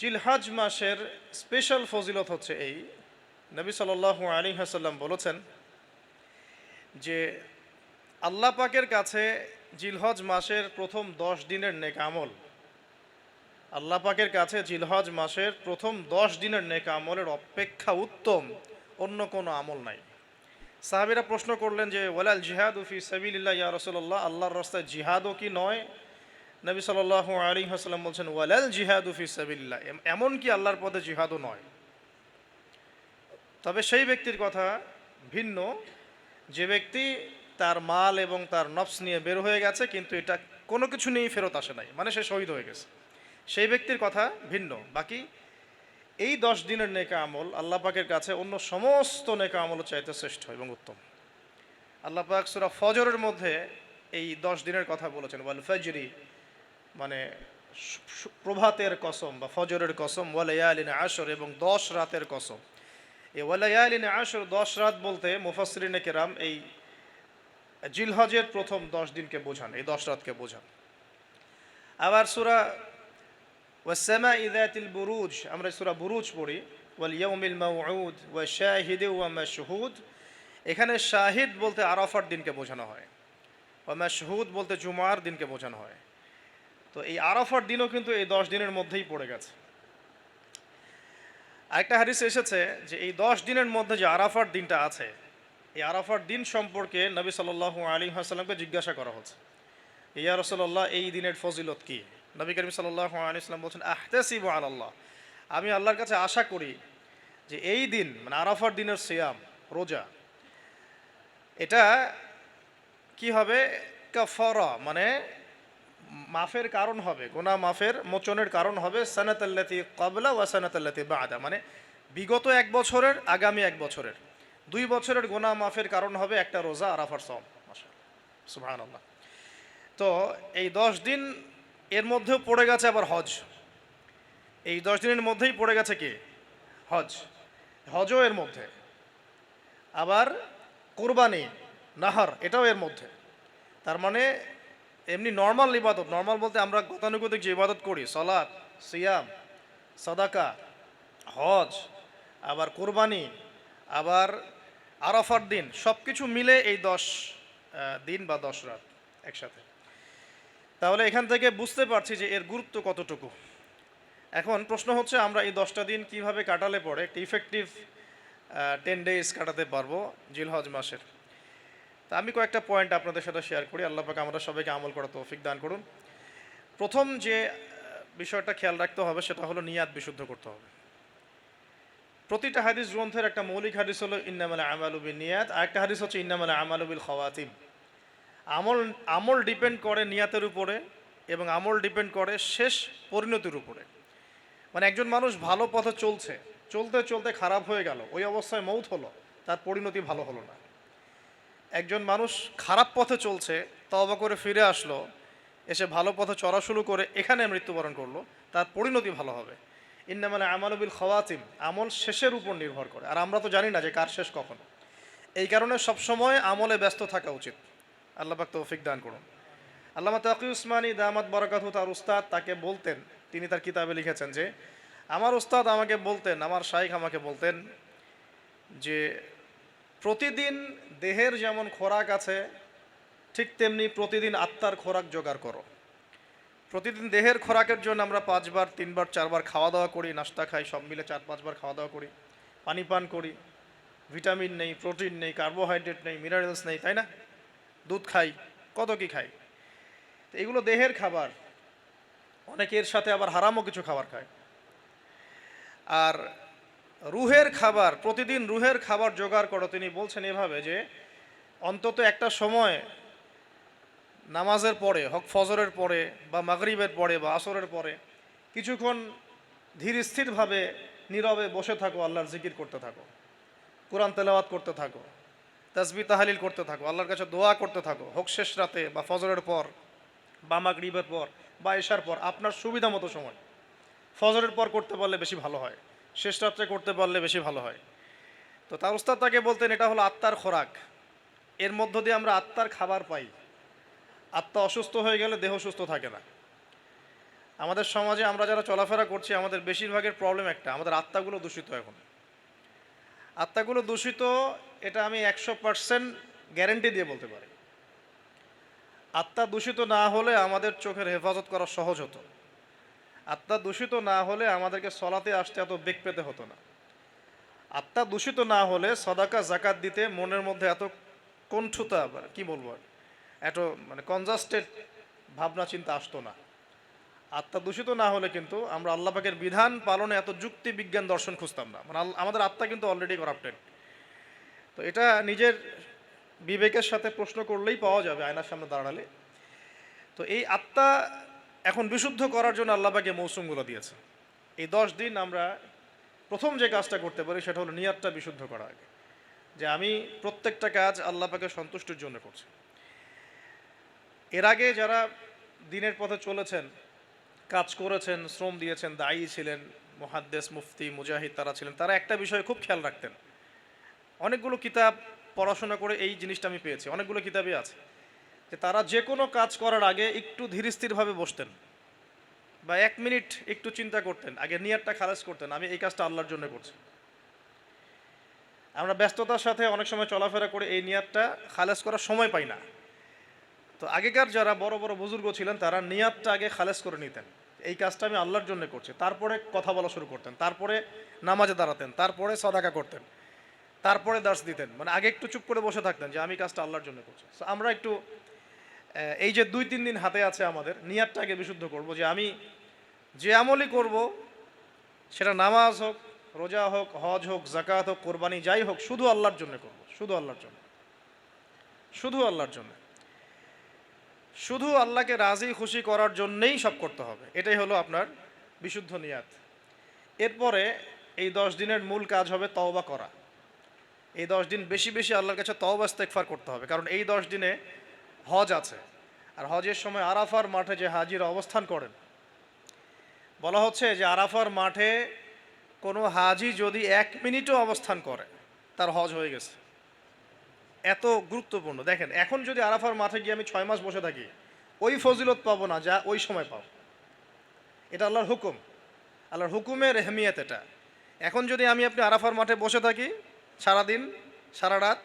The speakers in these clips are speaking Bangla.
জিলহজ মাসের স্পেশাল ফজিলত হচ্ছে এই, নবী সাল্লাল্লাহু আলাইহি ওয়াসাল্লাম বলেছেন যে আল্লাহ পাকের কাছে জিলহজ মাসের প্রথম 10 দিনের নেক আমল, আল্লাহ পাকের কাছে জিলহজ মাসের প্রথম 10 দিনের নেক আমলের অপেক্ষা উত্তম অন্য কোনো আমল নাই। সাহাবীরা প্রশ্ন করলেন যে ওয়ালাল জিহাদু ফি সাবিলিল্লাহ ইয়া রাসূলুল্লাহ, আল্লাহর রাস্তায় জিহাদও কি নয়? নবী সাল্লাল্লাহু আলাইহি ওয়াসাল্লাম বলছেন ওয়ালাল জিহাদু ফি সাবিলিল্লাহ, এমন কি আল্লাহর পথে জিহাদও নয়। তবে সেই ব্যক্তির কথা ভিন্ন যে ব্যক্তি তার মাল এবং তার নফস নিয়ে বের হয়ে গেছে কিন্তু এটা কোনো কিছু নিয়েই ফেরত আসে নাই, মানে সে শহীদ হয়ে গেছে, সেই ব্যক্তির কথা ভিন্ন। বাকি এই 10 দিনের নেকা আমল আল্লাহ পাকের কাছে অন্য সমস্ত নেকা আমল চাইতে শ্রেষ্ঠ এবং উত্তম। আল্লাহ পাক সূরা ফজরের মধ্যে এই 10 দিনের কথা বলেছেন, ওয়াল ফজরি মানে প্রভাতের কসম বা ফজরের কসম, ওয়ালায়ালিন আশর এবং 10 রাতের কসম। এই ওয়ালায়ালিন আশর 10 রাত বলতে মুফাসসিরিনে কেরাম এই জিলহজের প্রথম 10 দিনকে বোঝান, এই 10 রাতকে বোঝান। আবার সূরা ওয়াস-সামাই যাতিল বুরুজ, আমরা সূরা বুরুজ পড়ি, ওয়াল ইয়াউমিল মাউউদ ওয়া শাহিদি ওয়া মাশহুদ, এখানে শাহিদ বলতে আরাফার দিনকে বোঝানো হয়, ওয়া মাশহুদ বলতে জুমার দিনকে বোঝানো হয়। তো এই আরাফার দিনও কিন্তু এই 10 দিনের মধ্যেই পড়ে গেছে। আরেকটা হাদিসে এসেছে যে এই 10 দিনের মধ্যে যে আরাফার দিনটা আছে, এই আরাফার দিন সম্পর্কে নবী সাল্লাল্লাহু আলাইহি ওয়াসাল্লামকে জিজ্ঞাসা করা হচ্ছে, ইয়া রাসূলুল্লাহ এই দিনের ফজিলত কি? নবী করিম সাল্লাল্লাহু আলাইহি ওয়াসাল্লাম বলছেন আহতাসিবু আলাল্লাহ, আমি আল্লাহর কাছে আশা করি যে এই দিন মানে আরাফার দিনের সিয়াম রোজা, এটা কি হবে, কাফারা মানে মাফের কারণ হবে, গুনাহ মাফের মোচনের কারণ হবে, সানাতাল্লাতি ক্বাবলা ওয়া সানাতাল্লাতি বা'দা, মানে বিগত 1 বছরের আগামী 1 বছরের 2 বছরের গুনাহ মাফের কারণ হবে একটা রোজা আরাফার সওম। মাশাআল্লাহ, সুবহানাল্লাহ। তো এই 10 দিন এর মধ্যেও পড়ে গেছে আবার হজ, এই 10 দিনের মধ্যেই পড়ে গেছে কি হজ, হজও এর মধ্যে, আবার কুরবানি নাহার এটাও এর মধ্যে। তার মানে এমনি নর্মাল ইবাদত, নর্মাল বলতে আমরা গতানুগতিক যে ইবাদত করি, সালাত, সিয়াম, সাদাকা, হজ, আবার কুরবানি, আবার আরাফার দিন, সব কিছু মিলে এই 10 দিন বা 10 রাত একসাথে। তাহলে এখান থেকে বুঝতে পারছি যে এর গুরুত্ব কতটুকু। এখন প্রশ্ন হচ্ছে আমরা এই 10টা দিন কিভাবে কাটালে পরে একটা ইফেক্টিভ 10 ডেজ কাটাতে পারবো জিলহজ মাসের। তা আমি কয়েকটা পয়েন্ট আপনাদের সাথে শেয়ার করি, আল্লাহ পাক আমরা সবাইকে আমল করার তৌফিক দান করুন। প্রথম যে বিষয়টা খেয়াল রাখতে হবে সেটা হলো নিয়াত বিশুদ্ধ করতে হবে। প্রতিটা হাদিস গ্রন্থের একটা মৌলিক হাদিস হলো ইন্নামাল আমালু বিন্নিয়াত, আরেকটা হাদিস হচ্ছে ইন্নামাল আমালু বিল খাওয়াতিম। আমল ডিপেন্ড করে নিয়াতের উপরে এবং আমল ডিপেন্ড করে শেষ পরিণতির উপরে। মানে একজন মানুষ ভালো পথে চলছে, চলতে চলতে খারাপ হয়ে গেল, ওই অবস্থায় মৌত হলো, তার পরিণতি ভালো হলো না। একজন মানুষ খারাপ পথে চলছে, তওবা করে ফিরে আসলো, এসে ভালো পথে চলা শুরু করে এখানে মৃত্যুবরণ করলো, তার পরিণতি ভালো হবে। ইন্নামাল আমালু বিল খাওয়াতিম, আমল শেষের উপর নির্ভর করে, আর আমরা তো জানি না যে কার শেষ কখন। এই কারণে সবসময় আমলে ব্যস্ত থাকা উচিত। আল্লাহ পাক তৌফিক দান করুন। আল্লামা তাকি উসমানী দামাত বরাকাতহু তার উস্তাদ তাকে বলতেন, তিনি তার কিতাবে লিখেছেন যে আমার উস্তাদ আমাকে বলতেন, আমার শাইখ আমাকে বলতেন যে প্রতিদিন দেহের যেমন খোরাক আছে ঠিক তেমনি প্রতিদিন আত্মার খোরাক জোগাড় করো। প্রতিদিন দেহের খোরাকের জন্য আমরা 5 বার 3 বার 4 বার খাওয়া দাওয়া করি, নাস্তা খাই, সব মিলে 4-5 বার খাওয়া দাওয়া করি, পানি পান করি, ভিটামিন নেই, প্রোটিন নেই, কার্বোহাইড্রেট নেই, মিনারেলস নেই, তাই না? দুধ খাই, কত কি খাই। তো এগুলো দেহের খাবার, অনেকের সাথে আবার হারামও কিছু খাবার খায়। আর রুহের খাবার, প্রতিদিন রুহের খাবার জোগাড় করো। তিনি বলছেন এভাবে যে অন্তত একটা সময় নামাজের পরে, হক ফজরের পরে বা মাগরিবের পরে বা আসরের পরে কিছুক্ষণ ধীর স্থিরভাবে নীরবে বসে থাকো, আল্লাহর জিকির করতে থাকো, কোরআন তেলাওয়াত করতে থাকো, তাসবিহ তাহলিল করতে থাকো, আল্লাহর কাছে দোয়া করতে থাকো, হোক শেষ রাতে বা ফজরের পর বা মাগরিবের পর বা এশার পর, আপনার সুবিধা মতো সময়। ফজরের পর করতে পারলে বেশি ভালো হয়, শেষ রাত্রে করতে পারলে বেশি ভালো হয়। তো তার উস্তাদ তাকে বলতেন এটা হলো আত্মার খোরাক, এর মধ্য দিয়ে আমরা আত্মার খাবার পাই। আত্মা অসুস্থ হয়ে গেলে দেহ সুস্থ থাকে না। আমাদের সমাজে আমরা যারা চলাফেরা করছি আমাদের বেশিরভাগের প্রবলেম একটা, আমাদের আত্মাগুলো দূষিত। এখন আত্মাগুলো দূষিত, এটা আমি 100% গ্যারেন্টি দিয়ে বলতে পারি। আত্মা দূষিত না হলে আমাদের চোখের হেফাজত করা সহজ হতো। আত্মা দূষিত না হলে আমাদেরকে সলাতে আসতে এত বেগ পেতে হতো না। আত্মা দূষিত না হলে সদাকা জাকাত দিতে মনের মধ্যে এত কণ্ঠতা, কি বলবো, এত মানে কনজাস্টেড ভাবনা চিন্তা আসতো না। আত্মা দূষিত না হলে কিন্তু আমরা আল্লাহ পাকের বিধান পালনে এত যুক্তি বিজ্ঞান দর্শন খুঁজতাম না। মানে আমাদের আত্মা কিন্তু অলরেডি করাপ্টেড। তো এটা নিজের বিবেকের সাথে প্রশ্ন করলেই পাওয়া যাবে আয়নার সামনে দাঁড়ালে। তো এই আত্মা এখন বিশুদ্ধ করার জন্য আল্লাহ পাকে মৌসুমগুলো দিয়েছে। এই 10 দিন আমরা প্রথম যে কাজটা করতে পারি সেটা হলো নিয়াতটা বিশুদ্ধ করা আগে, যে আমি প্রত্যেকটা কাজ আল্লাহ পাকে সন্তুষ্টির জন্য করছি। এর আগে যারা দিনের পথে চলেছেন, কাজ করেছেন, শ্রম দিয়েছেন, দায়ী ছিলেন, মুহাদ্দিস, মুফতি, মুজাহিদ তারা ছিলেন, তারা একটা বিষয়ে খুব খেয়াল রাখতেন। অনেকগুলো কিতাব পড়াশোনা করে এই জিনিসটা আমি পেয়েছি, অনেকগুলো কিতাবই আছে, যে তারা যে কোনো কাজ করার আগে একটু ধীরস্থিরভাবে বসতেন বা 1 মিনিট একটু চিন্তা করতেন, আগে নিয়াতটা খালাস করতেন, আমি এই কাজটা আল্লাহর জন্য করছি। আমরা ব্যস্ততার সাথে অনেক সময় চলাফেরা করে এই নিয়াতটা খালাস করার সময় পাই না। তো আগেকার যারা বড় বড় বুজুর্গ ছিলেন তারা নিয়াতটা আগে খালাস করে নিতেন, এই কাজটা আমি আল্লাহর জন্য করছি, তারপরে কথা বলা শুরু করতেন, তারপরে নামাজে দাঁড়াতেন, তারপরে সাদাকা করতেন, তারপরে দার্স দিতেন। মানে আগে একটু চুপ করে বসে থাকতেন যে আমি কাজটা আল্লাহর জন্য করছি। তো আমরা একটু এই যে 2-3 দিন হাতে আছে আমাদের, নিয়াতটা আগে বিশুদ্ধ করব, যে আমি যে আমলই করব, সেটা নামাজ হোক, রোজা হোক, হজ হোক, জাকাত হোক, কোরবানি যাই হোক, শুধু আল্লাহর জন্য করব, শুধু আল্লাহর জন্য, শুধু আল্লাহর জন্য, শুধু আল্লাহকে রাজি খুশি করার জন্যেই সব করতে হবে। এটাই হলো আপনার বিশুদ্ধ নিয়াত। এরপরে এই 10 দিনের মূল কাজ হবে তওবা করা। এই 10 দিন বেশি বেশি আল্লাহর কাছে তওবা ইস্তেগফার করতে হবে, কারণ এই 10 দিনে হজ আছে। আর হজের সময় আরাফার মাঠে যে হাজিরা অবস্থান করেন, বলা হচ্ছে যে আরাফার মাঠে কোনো হাজি যদি 1 মিনিটও অবস্থান করে তার হজ হয়ে গেছে। এত গুরুত্বপূর্ণ। দেখেন, এখন যদি আরাফার মাঠে গিয়ে আমি 6 মাস বসে থাকি, ওই ফজিলত পাবো না যা ওই সময় পাবো। এটা আল্লাহর হুকুম, আল্লাহর হুকুমের এহমিয়ত এটা। এখন যদি আমি আপনি আরাফার মাঠে বসে থাকি সারাদিন সারা রাত,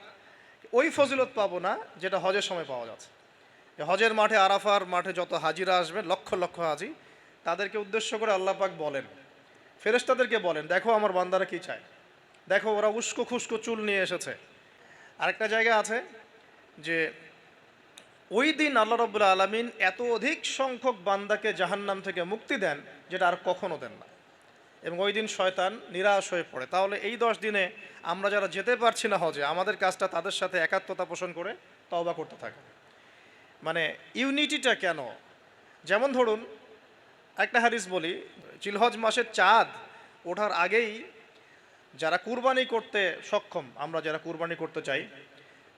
ওই ফজিলত পাবো না যেটা হজের সময় পাওয়া যাচ্ছে। হজের মাঠে, আরাফার মাঠে যত হাজিরা আসবেন, লক্ষ লক্ষ হাজি, তাদেরকে উদ্দেশ্য করে আল্লাহ পাক বলেন, ফেরেশতাদেরকে বলেন, দেখো আমার বান্দারা কি চায়, দেখো ওরা উস্কো খুস্কো চুল নিয়ে এসেছে। আরেকটা জায়গা আছে যে ওই দিন আল্লাহ রাব্বুল আলামিন এত অধিক সংখ্যক বান্দাকে জাহান্নাম থেকে মুক্তি দেন যেটা আর কখনো দেন না, এবং ওই দিন শয়তান নিরাশ হয়ে পড়ে। তাহলে এই 10 দিনে আমরা যারা যেতে পারছি না হজে, আমাদের কাজটা তাদের সাথে একাত্মতা পোষণ করে তওবা করতে থাকে। মানে ইউনিটিটা কেন? যেমন ধরুন, একটা হাদিস বলি, জিলহজ মাসের চাঁদ ওঠার আগেই যারা কুরবানি করতে সক্ষম, আমরা যারা কুরবানি করতে চাই,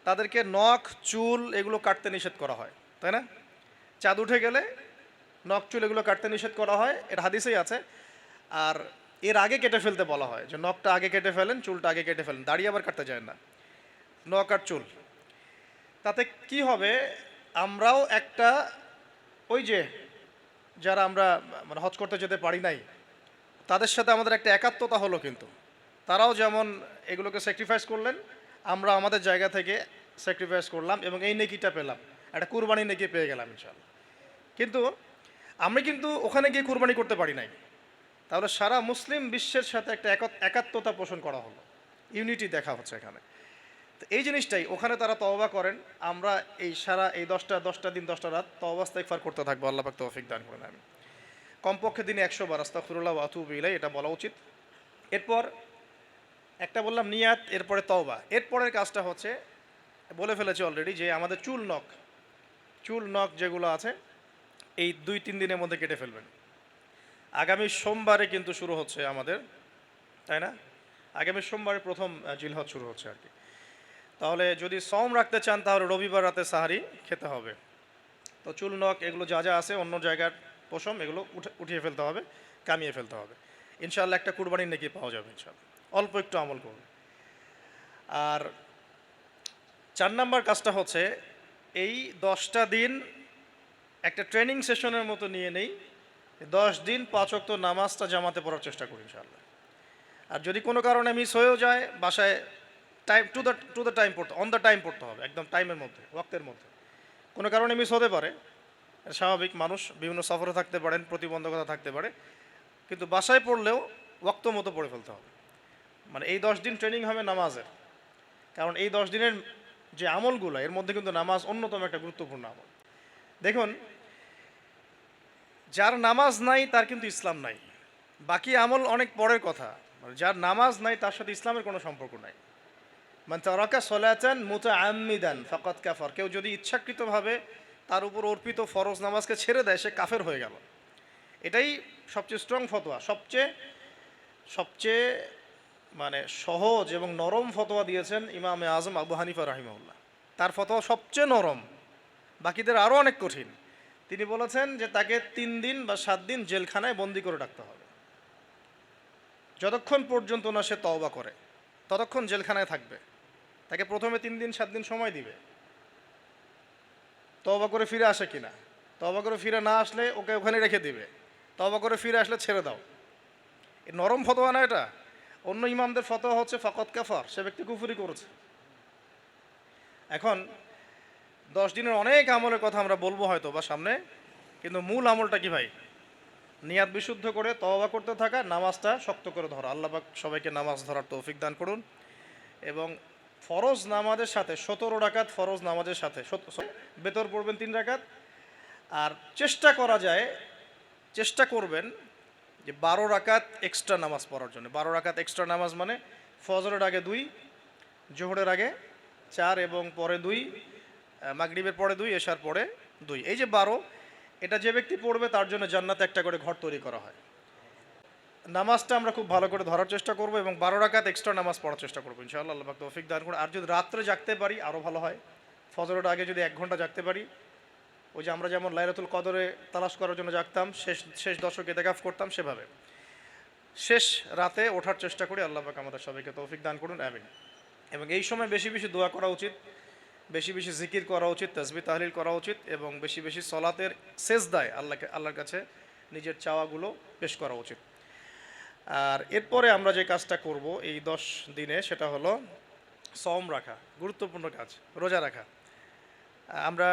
তাদেরকে নখ, চুল এগুলো কাটতে নিষেধ করা হয়, তাই না? চাঁদ উঠে গেলে নখ, চুল এগুলো কাটতে নিষেধ করা হয়, এটা হাদিসেই আছে। আর এর আগে কেটে ফেলতে বলা হয়, যে নখটা আগে কেটে ফেলেন, চুলটা আগে কেটে ফেলেন, দাড়ি আবার কাটতে যায় না, নখ আর চুল। তাতে কি হবে, আমরাও একটা, ওই যে যারা আমরা মানে হজ করতে যেতে পারি নাই, তাদের সাথে আমাদের একটা একাত্মতা হলো, কিন্তু তারাও যেমন এগুলোকে স্যাক্রিফাইস করলেন, আমরা আমাদের জায়গা থেকে স্যাক্রিফাইস করলাম এবং এই নেকিটা পেলাম, একটা কুরবানি নেকি পেয়ে গেলাম ইনশাআল্লাহ। কিন্তু আমরা কিন্তু ওখানে গিয়ে কুরবানি করতে পারি নাই, তাহলে সারা মুসলিম বিশ্বের সাথে একটা একাত্মতা পোষণ করা হলো, ইউনিটি দেখা হচ্ছে এখানে। তো এই জিনিসটাই ওখানে তারা তওবা করেন, আমরা এই সারা এই 10টা দিন 10টা রাত তওবা ইস্তেগফার করতে থাকবো। আল্লাহ পাক তৌফিক দান করেন। আমি কমপক্ষে দিনে 100 বার আস্তাগফিরুল্লাহ ওয়া আতুবু ইলাইহি, এটা বলা উচিত। এরপর একটা বললাম নিয়াত, এরপরে তওবা। এরপরের কাজটা হচ্ছে, বলে ফেলেছি অলরেডি, যে আমাদের চুল নখ যেগুলো আছে এই 2-3 দিনের মধ্যে কেটে ফেলবেন। আগামী সোমবারে কিন্তু শুরু হচ্ছে আমাদের, তাই না? আগামী সোমবারে প্রথম জিলহজ শুরু হচ্ছে আর কি। তাহলে যদি সওম রাখতে চান তাহলে রবিবার রাতে সাহারি খেতে হবে। তো চুল নখ এগুলো যা যা আছে অন্য জায়গার পশম, এগুলো উঠিয়ে ফেলতে হবে, কামিয়ে ফেলতে হবে। ইনশাআল্লাহ একটা কুরবানির নেকি পাওয়া যাবে ইনশাআল্লাহ, অল্প একটু আমল করবে। আর 4 নাম্বার কাজটা হচ্ছে, এই 10টা দিন একটা ট্রেনিং সেশনের মতো নিয়ে নেই 10 দিন 5 ওয়াক্ত নামাজটা জামাতে পড়ার চেষ্টা করি ইনশাআল্লাহ। আর যদি কোনো কারণে মিস হয়েও যায়, বাসায় টাইম টু দ্য টাইম পড়তে, অন দ্য টাইম পড়তে হবে, একদম টাইমের মধ্যে, ওয়াক্তের মধ্যে। কোনো কারণে মিস হতে পারে, স্বাভাবিক, মানুষ বিভিন্ন সফরে থাকতে পারেন, প্রতিবন্ধকতা থাকতে পারে, কিন্তু বাসায় পড়লেও ওয়াক্ত মতো পড়ে ফেলতে হবে। মানে এই 10 দিন ট্রেনিং হবে নামাজের, কারণ এই 10 দিনের যে আমলগুলো, এর মধ্যে কিন্তু নামাজ অন্যতম একটা গুরুত্বপূর্ণ আমল। দেখুন, যার নামাজ নাই তার কিন্তু ইসলাম নাই। বাকি আমল অনেক পরের কথা, মানে যার নামাজ নাই তার সাথে ইসলামের কোনো সম্পর্ক নাই। মান তারাকা সলাতান মুতাআম্মিদান ফাকাদ কাফার, কেউ যদি ইচ্ছাকৃতভাবে তার উপর অর্পিত ফরজ নামাজকে ছেড়ে দেয়, সে কাফের হয়ে গেল। এটাই সবচেয়ে স্ট্রং ফতোয়া, সবচেয়ে সবচেয়ে মানে সহজ এবং নরম ফতোয়া দিয়েছেন ইমামে আজম আবু হানিফা রাহিমাহুল্লাহ। তার ফতোয়া সবচেয়ে নরম, বাকিদের আরও অনেক কঠিন। তিনি বলেছেন যে তাকে 3 দিন বা 7 দিন জেলখানায় বন্দি করে রাখতে হবে। যতক্ষণ পর্যন্ত না সে তওবা করে ততক্ষণ জেলখানায় থাকবে। তাকে প্রথমে 3 দিন 7 দিন সময় দিবে, তওবা করে ফিরে আসে কিনা। তওবা করে ফিরে না আসলে ওকে ওখানে রেখে দিবে, তওবা করে ফিরে আসলে ছেড়ে দাও। এ নরম ফতোয়া না এটা। অন্য ইমামদের ফতোয়া হচ্ছে ফাকাদ কাফার, সে ব্যক্তি কুফরি করেছে। এখন 10 দিনের অনেক আমলের কথা আমরা বলবো হয়তো বা সামনে, কিন্তু মূল আমলটা কি ভাই? নিয়াত বিশুদ্ধ করে তওবা করতে থাকা, নামাজটা শক্ত করে ধরা। আল্লাহ পাক সবাইকে নামাজ ধরার তৌফিক দান করুন। এবং ফরজ নামাজের সাথে 17 রাকাত ফরজ নামাজের সাথে বেতর পড়বেন 3 রাকাত। আর চেষ্টা করা যায়, চেষ্টা করবেন যে 12 রাকাত এক্সট্রা নামাজ পড়ার জন্য। 12 রাকাত এক্সট্রা নামাজ মানে ফজরের আগে 2, জোহরের আগে 4 এবং পরে 2, মাগরিবের পরে 2, এশার পরে 2। এই যে 12, এটা যে ব্যক্তি পড়বে তার জন্য জান্নাতে একটা করে ঘর তৈরি করা হয়। নামাজটা আমরা খুব ভালো করে ধরার চেষ্টা করব এবং 12 রাকাত এক্সট্রা নামাজ পড়ার চেষ্টা করবো ইনশাআল্লাহ। আল্লাহ পাক তৌফিক দান করুন। আর যদি রাত্রে জাগতে পারি আরও ভালো হয়। ফজরের আগে যদি 1 ঘন্টা জাগতে পারি, ওই যে আমরা যেমন লাইলাতুল কদরে তালাশ করার জন্য জাগতাম, শেষ দশকে ইতিকাফ করতাম, সেভাবে শেষ রাতে ওঠার চেষ্টা করি। আল্লাহ পাক আমাদের সবাইকে তৌফিক দান করুন, আমিন। এবং এই সময় বেশি বেশি দোয়া করা উচিত, বেশি বেশি জিকির করা উচিত, তাসবিহ তাহলিল করা উচিত এবং বেশি বেশি সলাতের সেজদায় আল্লাহর কাছে নিজের চাওয়াগুলো পেশ করা উচিত। আর এরপরে আমরা যে কাজটা করব এই 10 দিনে, সেটা হলো সওম রাখা, গুরুত্বপূর্ণ কাজ, রোজা রাখা। আমরা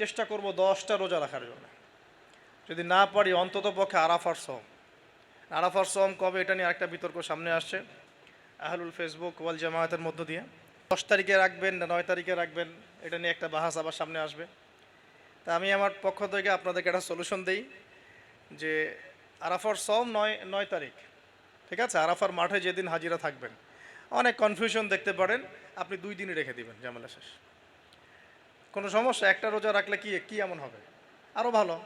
চেষ্টা করব 10টা রোজা রাখার জন্য। যদি না পারি অন্তত পক্ষে আরাফার সওম। আরাফার সওম কবে, এটা নিয়ে আরেকটা বিতর্ক সামনে আসছে আহলুল ফেসবুক ওয়াল জামায়াতের মধ্য দিয়ে। 10 তারিখে রাখবেন না 9 তারিখে রাখবেন, এটা নিয়ে একটা বাহাস আবার সামনে আসবে। তা আমি আমার পক্ষ থেকে আপনাদেরকে একটা সলিউশন দেই যে আরাফার সওম 9 তারিখ, ঠিক আছে? আরাফার মাঠে যেদিন হাজিরা থাকবেন, অনেক কনফিউশন দেখতে পারেন, আপনি 2 দিনই রেখে দিবেন, ঝামেলা শেষ। কোনো সমস্যা, একটা রোজা রাখলে কি এমন হবে? আরও ভালো।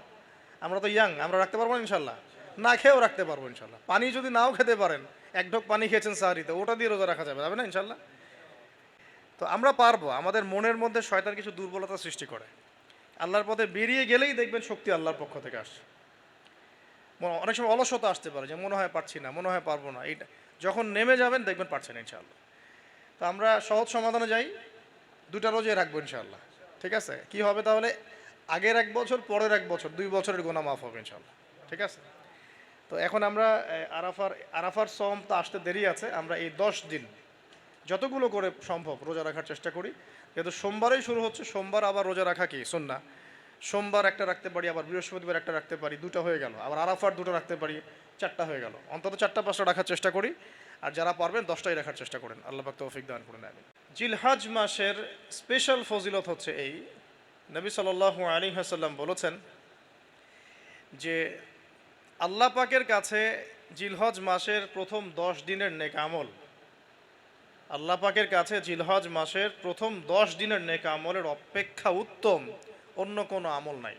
আমরা তো ইয়াং, আমরা রাখতে পারবো না ইনশাল্লাহ, না খেয়েও রাখতে পারবো ইনশাল্লাহ। পানি যদি নাও খেতে পারেন, 1 ঢোক পানি খেয়েছেন সাহারিতে, ওটা দিয়ে রোজা রাখা যাবে না ইনশাল্লাহ? তো আমরা পারবো। আমাদের মনের মধ্যে শয়তান কিছু দুর্বলতা সৃষ্টি করে, আল্লাহর পথে বেরিয়ে গেলেই দেখবেন শক্তি আল্লাহর পক্ষ থেকে আসছে। অনেক সময় অলসতা আসতে পারে, যে মনে হয় পারছি না, মনে হয় পারবো না, এইটা যখন নেমে যাবেন দেখবেন পারছেন ইনশাআল্লাহ। তো আমরা সহজ সমাধানে যাই, 2টা রোজে রাখবো ইনশাআল্লাহ, ঠিক আছে? কি হবে তাহলে? আগের 1 বছর, পরের 1 বছর, 2 বছরের গুনাহ মাফ হবে ইনশাআল্লাহ, ঠিক আছে? তো এখন আমরা আরাফার সওম তো আসতে দেরি আছে, আমরা এই 10 দিন যতগুলো করে সম্ভব রোজা রাখার চেষ্টা করি। যেহেতু সোমবারেই শুরু হচ্ছে, সোমবার আবার রোজা রাখা কি সুন্নাহ। সোমবার একটা রাখতে পারি, আবার বৃহস্পতিবার একটা রাখতে পারি, 2টা হয়ে গেল। আবার আরাফার 2টা রাখতে পারি, 4টা হয়ে গেল। অন্তত 4টা-5টা রাখার চেষ্টা করি। আর যারা পারবেন 10টাই রাখার চেষ্টা করেন। আল্লাহ পাক তৌফিক দান করুন, আমিন। জিলহজ মাসের স্পেশাল ফজিলত হচ্ছে এই, নবী সাল্লাল্লাহু আলাইহি ওয়াসাল্লাম বলেছেন যে আল্লাহ পাকের কাছে জিলহজ মাসের প্রথম 10 দিনের নেক আমল, আল্লাহ পাকের কাছে জিলহজ মাসের প্রথম 10 দিনের নেক আমলের অপেক্ষা উত্তম অন্য কোনো আমল নাই।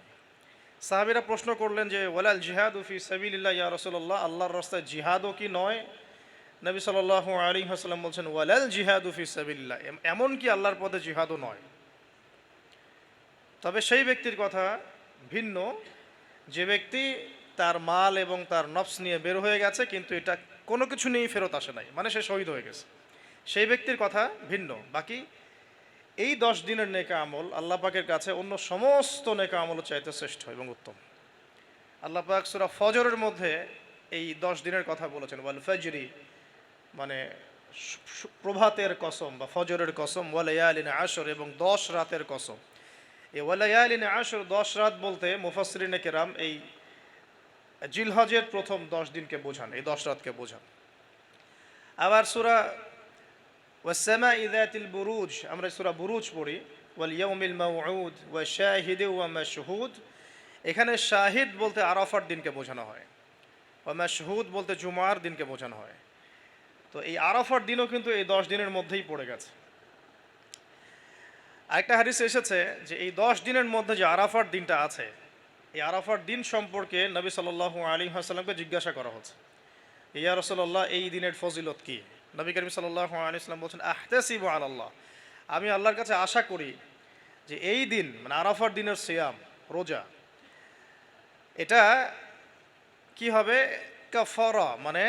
সাহাবীরা প্রশ্ন করলেন যে ওয়ালাল জিহাদু ফি সাবিলিল্লাহ ইয়া রাসূলুল্লাহ, আল্লাহর রাস্তায় জিহাদও কি নয়? নবী সাল্লাল্লাহু আলাইহি ওয়াসাল্লাম বলছেন ওয়ালাল জিহাদু ফি সাবিলিল্লাহ, এমন কি আল্লাহর পথে জিহাদও নয়। তবে সেই ব্যক্তির কথা ভিন্ন যে ব্যক্তি তার মাল এবং তার নফস নিয়ে বের হয়ে গেছে, কিন্তু এটা কোনো কিছু নিয়েই ফেরত আসে নাই, মানে সে শহীদ হয়ে গেছে, সেই ব্যক্তির কথা ভিন্ন। বাকি এই 10 দিনের নেকা আমল আল্লাহ পাকের কাছে অন্য সমস্ত নেকা আমল চাইতে শ্রেষ্ঠ এবং উত্তম। আল্লাহ পাক সূরা ফজরের মধ্যে এই 10 দিনের কথা বলেছেন, ওয়াল ফজরি, মানে প্রভাতের কসম বা ফজরের কসম, ওয়ালায়ালিন আশর, এবং 10 রাতের কসম। এই ওয়ালায়ালিন আশর 10 রাত বলতে মুফাসসিরিনে কেরাম এই জিলহজের প্রথম 10 দিনকে বোঝান, এই 10 রাতকে বোঝান। আবার সূরা ওয়াস-সামাই যাতিল বুরুজ, আমরা সূরা বুরুজ পড়ি, ওয়াল ইয়াউমিল মাউউদ ওয়া শাহিদি ওয়া মাশহুদ, এখানে শাহিদ বলতে আরাফার দিনকে বোঝানো হয়, ওয়া মাশহুদ বলতে জুমার দিনকে বোঝানো হয়। তো এই আরাফার দিনও কিন্তু এই 10 দিনের মধ্যেই পড়ে গেছে। আরেকটা হাদিসে এসেছে যে এই 10 দিনের মধ্যে যে আরাফার দিনটা আছে, এই আরাফার দিন সম্পর্কে নবী সাল্লাল্লাহু আলাইহি ওয়াসাল্লামকে জিজ্ঞাসা করা হচ্ছে, ইয়া রাসূলুল্লাহ, এই দিনের ফজিলত কি? নবী করিম সাল্লাল্লাহু আলাইহি ওয়াসাল্লাম বলছেন, আহতাসিবু আলাল্লাহ, আমি আল্লাহর কাছে আশা করি যে এই দিন, মানে আরাফার দিনের সিয়াম, রোজা, এটা কি হবে? কাফারা, মানে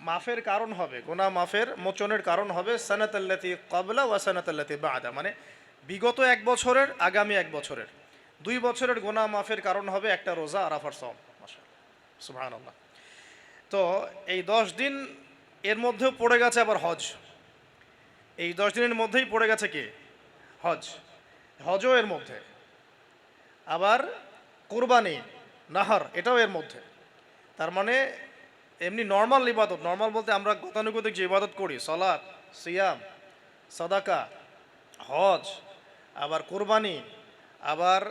মাফের কারণ হবে, গুনাহ মাফের মোচনের কারণ হবে, সানাতাল্লাতি ক্বাবলা ওয়া সানাতাল্লাতি বাদা, মানে বিগত 1 বছরের, আগামী 1 বছরের, 2 বছরের গুনাহ মাফের কারণ হবে একটা রোজা, আরাফার সওম। মাশাআল্লাহ, সুবহানাল্লাহ। তো এই 10 দিন এর মধ্যেও পড়ে গেছে আবার হজ, এই 10 দিনের মধ্যেই পড়ে গেছে কি? হজ, হজও এর মধ্যে, আবার কুরবানি, নাহার, এটাও এর মধ্যে। তার মানে এমনি নর্মাল ইবাদত, নর্মাল বলতে আমরা গতানুগতিক যে ইবাদত করি, সালাত, সিয়াম, সাদাকা, হজ, আবার কোরবানি, আবার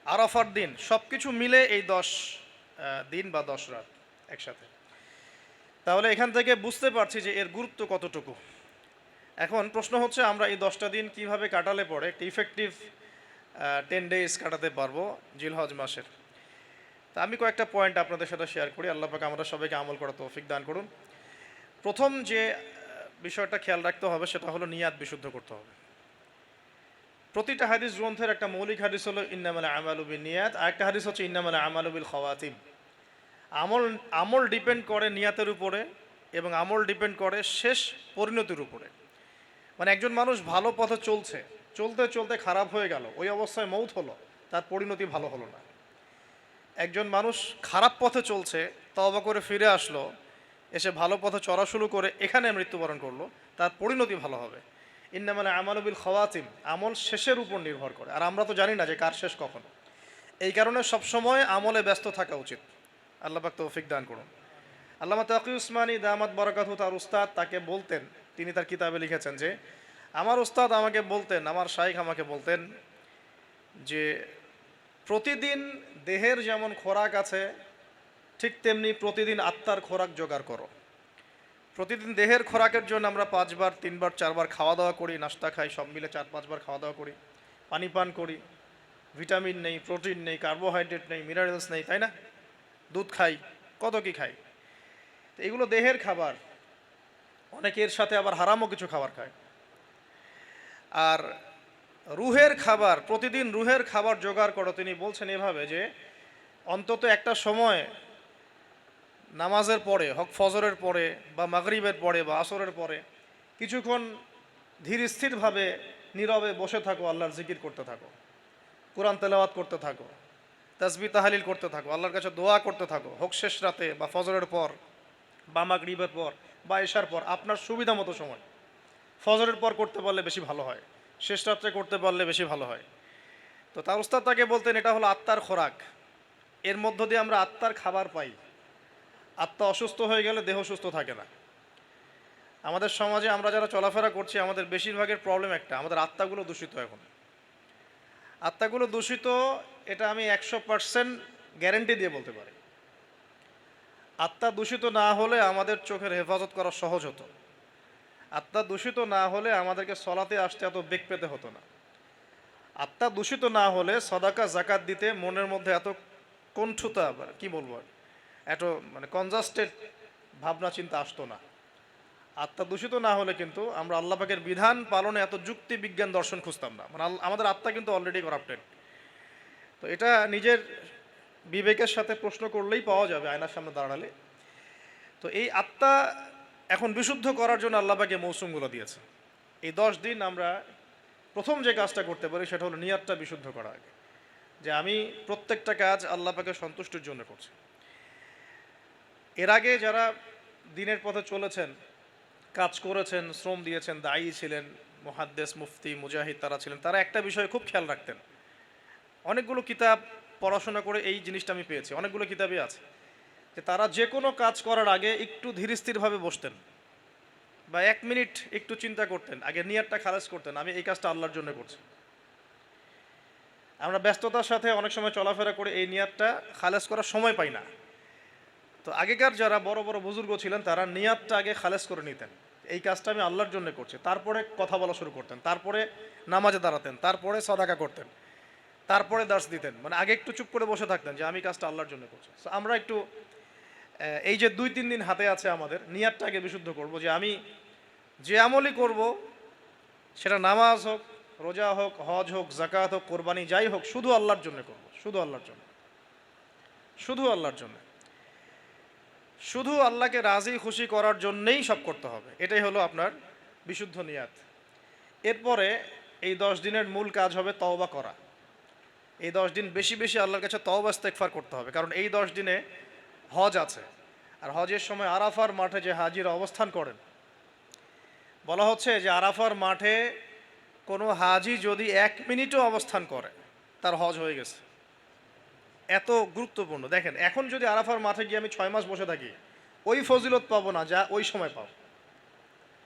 আরাফার দিন, সব কিছু মিলে এই 10 দিন বা 10 রাত একসাথে। তাহলে এখান থেকে বুঝতে পারছি যে এর গুরুত্ব কতটুকু। এখন প্রশ্ন হচ্ছে, আমরা এই 10টা দিন কিভাবে কাটালে পরে একটা ইফেক্টিভ 10 ডেজ কাটাতে পারবো জিলহজ মাসের। তা আমি কয়েকটা পয়েন্ট আপনাদের সাথে শেয়ার করি, আল্লাহ পাক আমরা সবাইকে আমল করার তৌফিক দান করুন। প্রথম যে বিষয়টা খেয়াল রাখতে হবে সেটা হলো নিয়াত বিশুদ্ধ করতে হবে। প্রতিটা হাদিস গ্রন্থের একটা মৌলিক হাদিস হলো ইন্নামাল আমালু বিন্নিয়াত, আর একটা হাদিস হচ্ছে ইন্নামাল আমালু বিল খাওয়াতিম। আমল ডিপেন্ড করে নিয়াতের উপরে, এবং আমল ডিপেন্ড করে শেষ পরিণতির উপরে। মানে একজন মানুষ ভালো পথে চলছে, চলতে চলতে খারাপ হয়ে গেল, ওই অবস্থায় মৌত হলো, তার পরিণতি ভালো হলো না। একজন মানুষ খারাপ পথে চলছে, তওবা করে ফিরে আসলো, এসে ভালো পথে চলা শুরু করে এখানে মৃত্যুবরণ করলো, তার পরিণতি ভালো হবে। ইন্নামাল আমালু বিল খাওয়াতিম, আমল শেষের উপর নির্ভর করে, আর আমরা তো জানি না যে কার শেষ কখন। এই কারণে সবসময় আমলে ব্যস্ত থাকা উচিত। আল্লাহ পাক তৌফিক দান করুন। আল্লামা তাকি উসমানী দামাত বারাকাতহু, তার উস্তাদ তাকে বলতেন, তিনি তার কিতাবে লিখেছেন যে আমার উস্তাদ আমাকে বলতেন, আমার শাইখ আমাকে বলতেন যে প্রতিদিন দেহের যেমন খোরাক আছে, ঠিক তেমনি প্রতিদিন আত্মার খোরাক জোগাড় করো। প্রতিদিন দেহের খোরাকের জন্য আমরা 5 বার 3 বার 4 বার খাওয়া দাওয়া করি, নাস্তা খাই, সব মিলে 4-5 বার খাওয়া দাওয়া করি, পানি পান করি, ভিটামিন নেই, প্রোটিন নেই, কার্বোহাইড্রেট নেই, মিনারেলস নেই, তাই না? দুধ খাই, কত কি খাই। তো এগুলো দেহের খাবার, অনেকের সাথে আবার হারামও কিছু খাবার খায়। আর রুহের খাবার, প্রতিদিন রুহের খাবার জোগাড় করো। তিনি বলছেন এভাবে যে অন্তত একটা সময় নামাজের পরে, হক ফজরের পরে বা মাগরিবের পরে বা আসরের পরে কিছুক্ষণ ধীর স্থিরভাবে নীরবে বসে থাকো, আল্লাহর জিকির করতে থাকো, কোরআন তেলাওয়াত করতে থাকো, তাসবিহ তাহলিল করতে থাকো, আল্লাহর কাছে দোয়া করতে থাকো, হোক শেষ রাতে বা ফজরের পর বা মাগরিবের পর বা এশার পর, আপনার সুবিধা মতো সময়। ফজরের পর করতে পারলে বেশি ভালো হয়, শেষ রাত্রে করতে পারলে বেশি ভালো হয়। তো তার উস্তাদ তাকে বলতেন এটা হলো আত্মার খোরাক, এর মধ্য দিয়ে আমরা আত্মার খাবার পাই। আত্মা অসুস্থ হয়ে গেলে দেহ সুস্থ থাকে না। আমাদের সমাজে আমরা যারা চলাফেরা করছি, আমাদের বেশিরভাগের প্রবলেম একটা, আমাদের আত্মাগুলো দূষিত। এখন আত্মাগুলো দূষিত, এটা আমি 100% গ্যারেন্টি দিয়ে বলতে পারি। আত্মা দূষিত না হলে আমাদের চোখের হেফাজত করা সহজ হতো, আত্মা দূষিত না হলে আমাদেরকে সলাতে আসতে এত বেগ পেতে হতো না, আত্মা দূষিত না হলে সদাকা জাকাত দিতে মনের মধ্যে এত কণ্ঠতা, কি বলবো, এত মানে কনজাস্টেড ভাবনা চিন্তা আসতো না। আত্মা দূষিত না হলে কিন্তু আমরা আল্লাহ পাকের বিধান পালনে এত যুক্তি বিজ্ঞান দর্শন খুঁজতাম না। মানে আমাদের আত্মা কিন্তু অলরেডি করাপ্টেড। তো এটা নিজের বিবেকের সাথে প্রশ্ন করলেই পাওয়া যাবে, আয়নার সামনে দাঁড়ালে। তো এই আত্মা এখন বিশুদ্ধ করার জন্য আল্লাহ পাকে মৌসুমগুলো দিয়েছে। এই 10 দিন আমরা প্রথম যে কাজটা করতে পারি সেটা হলো নিয়াতটা বিশুদ্ধ করা। আগে যে আমি প্রত্যেকটা কাজ আল্লাহ পাকের সন্তুষ্টির জন্য করছি। এর আগে যারা দিনের পথে চলেছেন, কাজ করেছেন, শ্রম দিয়েছেন, দায়ী ছিলেন, মুহাদ্দিস, মুফতি, মুজাহিদ তারা ছিলেন, তারা একটা বিষয়ে খুব খেয়াল রাখতেন। অনেকগুলো কিতাব পড়াশোনা করে এই জিনিসটা আমি পেয়েছি, অনেকগুলো কিতাবই আছে, যে তারা যে কোনো কাজ করার আগে একটু ধীরস্থিরভাবে বসতেন বা 1 মিনিট একটু চিন্তা করতেন, আগে নিয়তটা খালাস করতেন, আমি এই কাজটা আল্লাহর জন্য করছি। আমরা ব্যস্ততার সাথে অনেক সময় চলাফেরা করে এই নিয়তটা খালাস করার সময় পাই না। তো আগেকার যারা বড় বড় বুজুর্গ ছিলেন তারা নিয়তটা আগে খালাস করে নিতেন, এই কাজটা আমি আল্লাহর জন্য করছি, তারপরে কথা বলা শুরু করতেন, তারপরে নামাজে দাঁড়াতেন, তারপরে সাদাকা করতেন, তারপরে দার্স দিতেন। মানে আগে একটু চুপ করে বসে থাকতেন যে আমি কাজটা আল্লাহর জন্য করছি। তো আমরা একটু এই যে 2-3 দিন হাতে আছে আমাদের, নিয়তটা আগে বিশুদ্ধ করব যে আমি যে আমলই করব, সেটা নামাজ হোক, রোজা হোক, হজ হোক, জাকাত হোক, কোরবানি যাই হোক, শুধু আল্লাহর জন্য করব, শুধু আল্লাহর জন্য, শুধু আল্লাহর জন্য, শুধু আল্লাহকে রাজি খুশি করার জন্যেই সব করতে হবে। এটাই হলো আপনার বিশুদ্ধ নিয়াত। এরপরে এই 10 দিনের মূল কাজ হবে তওবা করা। এই 10 দিন বেশি বেশি আল্লাহর কাছে তওবা ইস্তেগফার করতে হবে, কারণ এই 10 দিনে হজ আছে। আর হজের সময় আরাফার মাঠে যে হাজিরা অবস্থান করেন, বলা হচ্ছে যে আরাফার মাঠে কোনো হাজি যদি 1 মিনিটও অবস্থান করে তার হজ হয়ে গেছে। এত গুরুত্বপূর্ণ। দেখেন, এখন যদি আরাফার মাঠে গিয়ে আমি 6 মাস বসে থাকি, ওই ফজিলত পাবো না যা ওই সময় পাবো।